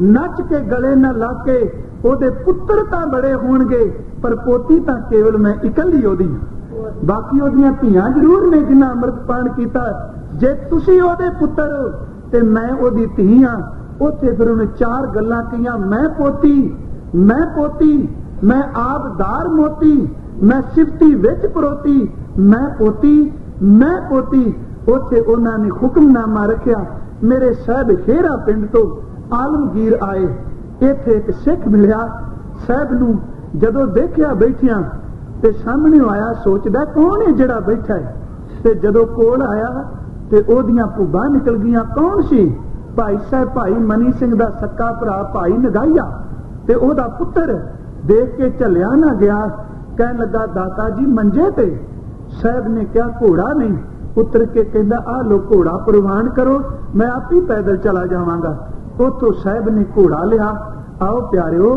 ਨੱਚ ਕੇ ਗਲੇ ਨਾਲ ਲਾ ਕੇ ਉਹਦੇ ਪੁੱਤਰ ਤਾਂ ਬੜੇ ਹੋਣਗੇ, ਪਰ ਪੋਤੀ ਤਾਂ ਕੇਵਲ ਮੈਂ ਇਕੱਲੀ ਉਹਦੀ। ਬਾਕੀ ਉਹਦੀਆਂ ਧੀਆਂ ਜ਼ਰੂਰ ਨੇ ਜਿਨ੍ਹਾਂ ਅੰਮ੍ਰਿਤਪਾਨ ਕੀਤਾ। ਜੇ ਤੁਸੀਂ ਉਹਦੇ ਪੁੱਤਰ ਤੇ ਮੈਂ ਉਹਦੀ ਧੀ ਆ। ਉੱਥੇ ਫਿਰ ਉਹਨੇ 4 ਗੱਲਾਂ ਕਹੀਆਂ, ਮੈਂ ਪੋਤੀ, ਮੈਂ ਪੋਤੀ, ਮੈਂ ਆਪਦਾਰ ਮੋਤੀ, ਮੈਂ ਸਿਫਤੀ ਵਿੱਚ ਪਰੋਤੀ, ਮੈਂ ਪੋਤੀ, ਮੈਂ ਪੋਤੀ। ਉੱਥੇ ਉਹਨਾਂ ਨੇ ਹੁਕਮਨਾਮਾ ਰੱਖਿਆ। ਮੇਰੇ ਸਾਹਿਬ ਖੇਰਾ ਪਿੰਡ ਤੋਂ ਆਲਮਗੀਰ ਆਏ। ਇੱਥੇ ਇੱਕ ਸਿੱਖ ਮਿਲਿਆ। ਸਾਹਿਬ ਨੂੰ ਜਦੋਂ ਦੇਖਿਆ ਬੈਠਿਆਂ ਤੇ ਸਾਹਮਣੇ ਆਇਆ, ਸੋਚਦਾ ਕੌਣ ਹੈ ਜਿਹੜਾ ਬੈਠਾ ਹੈ। ਤੇ ਜਦੋਂ ਕੋਲ ਆਇਆ ਤੇ ਉਹਦੀਆਂ ਭੁੱਬਾਂ ਨਿਕਲ ਗਈਆਂ। ਕੌਣ ਸੀ? ਭਾਈ ਸਾਹਿਬ, ਭਾਈ ਮਨੀ ਸਿੰਘ ਦਾ ਸੱਕਾ ਭਰਾ ਭਾਈ ਨਗਾਈਆ ਤੇ ਉਹਦਾ ਪੁੱਤਰ। ਦੇਖ ਕੇ ਝੱਲਿਆ ਨਾ ਗਿਆ। ਕਹਿਣ ਲੱਗਾ ਦਾਤਾ ਜੀ ਮੰਜੇ ਤੇ। ਸਾਹਿਬ ਨੇ ਕਿਹਾ ਘੋੜਾ ਨਹੀਂ। ਉਤਰ ਕੇ ਕਹਿੰਦਾ ਆਹ ਲੋ ਘੋੜਾ ਪ੍ਰਵਾਨ ਕਰੋ, ਮੈਂ ਆਪ ਹੀ ਪੈਦਲ ਚਲਾ ਜਾਵਾਂਗਾ। ਉੱਥੋਂ ਸਾਹਿਬ ਨੇ ਘੋੜਾ ਲਿਆ। ਆਓ ਪਿਆਰਿਓ,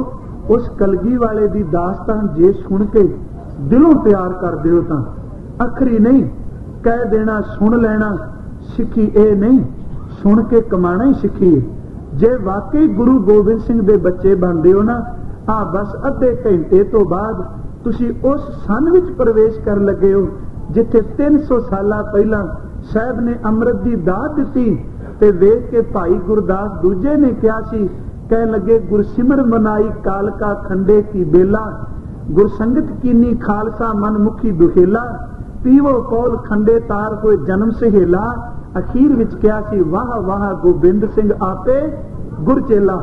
ਉਸ ਕਲਗੀ ਵਾਲੇ ਦੀ ਦਾਸਤਾਨ ਜੇ ਸੁਣ ਕੇ ਦਿਲੋਂ ਪਿਆਰ ਕਰਦੇ ਹੋ ਤਾਂ ਅਖਰੀ ਨਹੀਂ ਕਹਿ ਦੇਣਾ ਸੁਣ ਲੈਣਾ ਸਿੱਖੀ ਇਹ ਨਹੀਂ, ਸੁਣ ਕੇ ਕਮਾਣਾ ਹੀ ਸਿੱਖੀ। ਜੇ ਵਾਕਈ ਗੁਰੂ ਗੋਬਿੰਦ ਸਿੰਘ ਦੇ ਬੱਚੇ ਬਣਦੇ ਹੋ ਨਾ, ਆ ਬਸ ਅੱਧੇ ਘੰਟੇ ਤੋਂ ਬਾਅਦ ਤੁਸੀਂ ਉਸ ਸੰਨ ਵਿੱਚ ਪ੍ਰਵੇਸ਼ ਕਰਨ ਲੱਗੇ ਹੋ ਜਿੱਥੇ 300 ਸਾਲਾਂ ਪਹਿਲਾਂ ਸਾਹਿਬ ਨੇ ਅੰਮ੍ਰਿਤ ਦੀ ਦਾਤ ਦਿੱਤੀ। ਤੇ ਵੇਖ ਕੇ ਭਾਈ ਗੁਰਦਾਸ ਦੂਜੇ ਨੇ ਕਿਹਾ ਸੀ, ਕਹਿਣ ਲੱਗੇ ਗੁਰਸਿਮਰ ਮਨਾਈ ਕਾਲਕਾ ਖੰਡੇ ਕੀ ਬੇਲਾ, ਗੁਰਸੰਗਤ ਕੀਨੀ ਖਾਲਸਾ ਮਨ ਮੁਖੀ ਦੁਖੇਲਾ, ਪੀਵੋ ਕੋਲ ਖੰਡੇ ਤਾਰ ਹੋਏ ਜਨਮ ਸਹੇਲਾ। ਅਖੀਰ ਵਿੱਚ ਕਿਹਾ ਸੀ ਵਾਹ ਵਾਹ ਗੋਬਿੰਦ ਸਿੰਘ ਆਪੇ ਗੁਰਚੇਲਾ।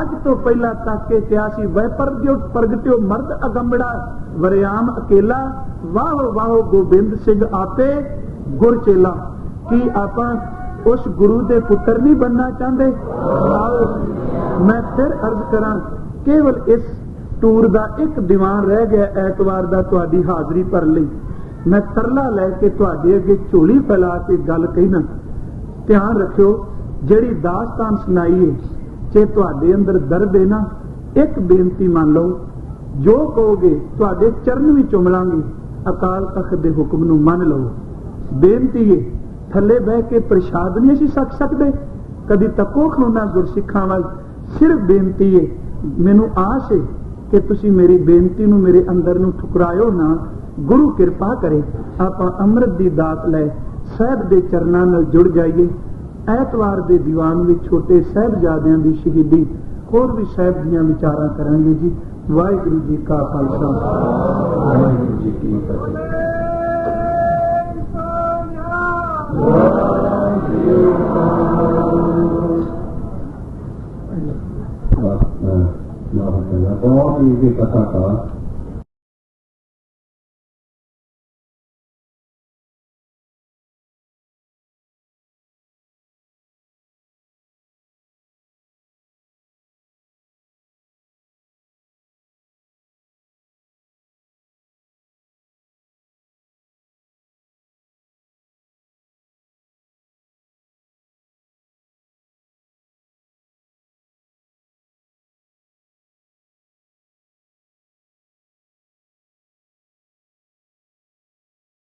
ਅੱਜ ਤੋਂ ਪਹਿਲਾਂ ਤੱਕ ਕੇ ਕਿਹਾ ਸੀ ਵੈ ਪ੍ਰਗਟਿਓ ਮਰਦ ਅਗੰਬੜਾ ਵਰਿਆਮ ਅਕੇਲਾ, ਵਾਹ ਵਾਹ ਗੋਬਿੰਦ ਸਿੰਘ ਆਪੇ ਗੁਰਚੇਲਾ। ਕੀ ਆਪਾਂ ਉਸ ਗੁਰੂ ਦੇ ਪੁੱਤਰ ਨਹੀਂ ਬਣਨਾ ਚਾਹੁੰਦੇ? ਆਓ ਮੈਂ ਫਿਰ ਅਰਜ਼ ਕਰਾਂ, ਕੇਵਲ ਇਸ ਟੂਰ ਦਾ ਇੱਕ ਦੀਵਾਨ ਰਹਿ ਗਿਆ ਐਤਵਾਰ ਦਾ ਤੁਹਾਡੀ ਹਾਜ਼ਰੀ ਭਰਨ ਲਈ। ਮੈਂ ਤਰਲਾ ਲੈ ਕੇ ਤੁਹਾਡੇ ਅੱਗੇ ਝੋਲੀ ਫੈਲਾ ਕੇ ਗੱਲ ਕਹਿਣਾ। ਧਿਆਨ ਰੱਖਿਓ, ਜਿਹੜੀ ਦਾਸਤਾਨ ਸੁਣਾਈ ਹੈ ਜੇ ਤੁਹਾਡੇ ਅੰਦਰ ਦਰਦ ਹੈ ਨਾ, ਇੱਕ ਬੇਨਤੀ ਮੰਨ ਲਓ, ਜੋ ਕਹੋਗੇ ਤੁਹਾਡੇ ਚਰਨ ਵੀ ਚੁੰਮਲਾਂਗੇ। ਅਕਾਲ ਤਖਤ ਦੇ ਹੁਕਮ ਨੂੰ ਮੰਨ ਲਓ। ਬੇਨਤੀ ਹੈ, ਥੱਲੇ ਬਹਿ ਕੇ ਪ੍ਰਸ਼ਾਦ ਨਹੀਂ ਅਸੀਂ ਛਕ ਸਕਦੇ, ਕਦੀ ਤੱਕੋ ਖਾਣਾ ਗੁਰਸਿੱਖਾਂ ਵੱਲ। ਸਿਰਫ ਬੇਨਤੀ ਹੈ, ਮੈਨੂੰ ਆਸ ਹੈ ਕਿ ਤੁਸੀਂ ਮੇਰੀ ਬੇਨਤੀ ਨੂੰ ਮੇਰੇ ਅੰਦਰ ਨੂੰ ਠੁਕਰਾਇਓ ਨਾ। ਗੁਰੂ ਕਿਰਪਾ ਕਰੇ ਆਪਾਂ ਅੰਮ੍ਰਿਤ ਦੀ ਦਾਤ ਲੈ ਸਾਹਿਬ ਦੇ ਚਰਨਾਂ ਨਾਲ ਜੁੜ ਜਾਈਏ। ਐਤਵਾਰ ਦੇ ਦੀਵਾਨ ਵਿੱਚ ਛੋਟੇ ਸਾਹਿਬਜ਼ਾਦਿਆਂ ਦੀ ਸ਼ਹੀਦੀ, ਹੋਰ ਵੀ ਸਾਹਿਬ ਦੀਆਂ ਵਿਚਾਰਾਂ ਕਰਾਂਗੇ ਜੀ। ਵਾਹਿਗੁਰੂ ਜੀ ਕਾ ਖਾਲਸਾ, ਵਾਹਿਗੁਰੂ ਜੀ ਕੀ ਫਤਿਹ। बहुत ही कथा का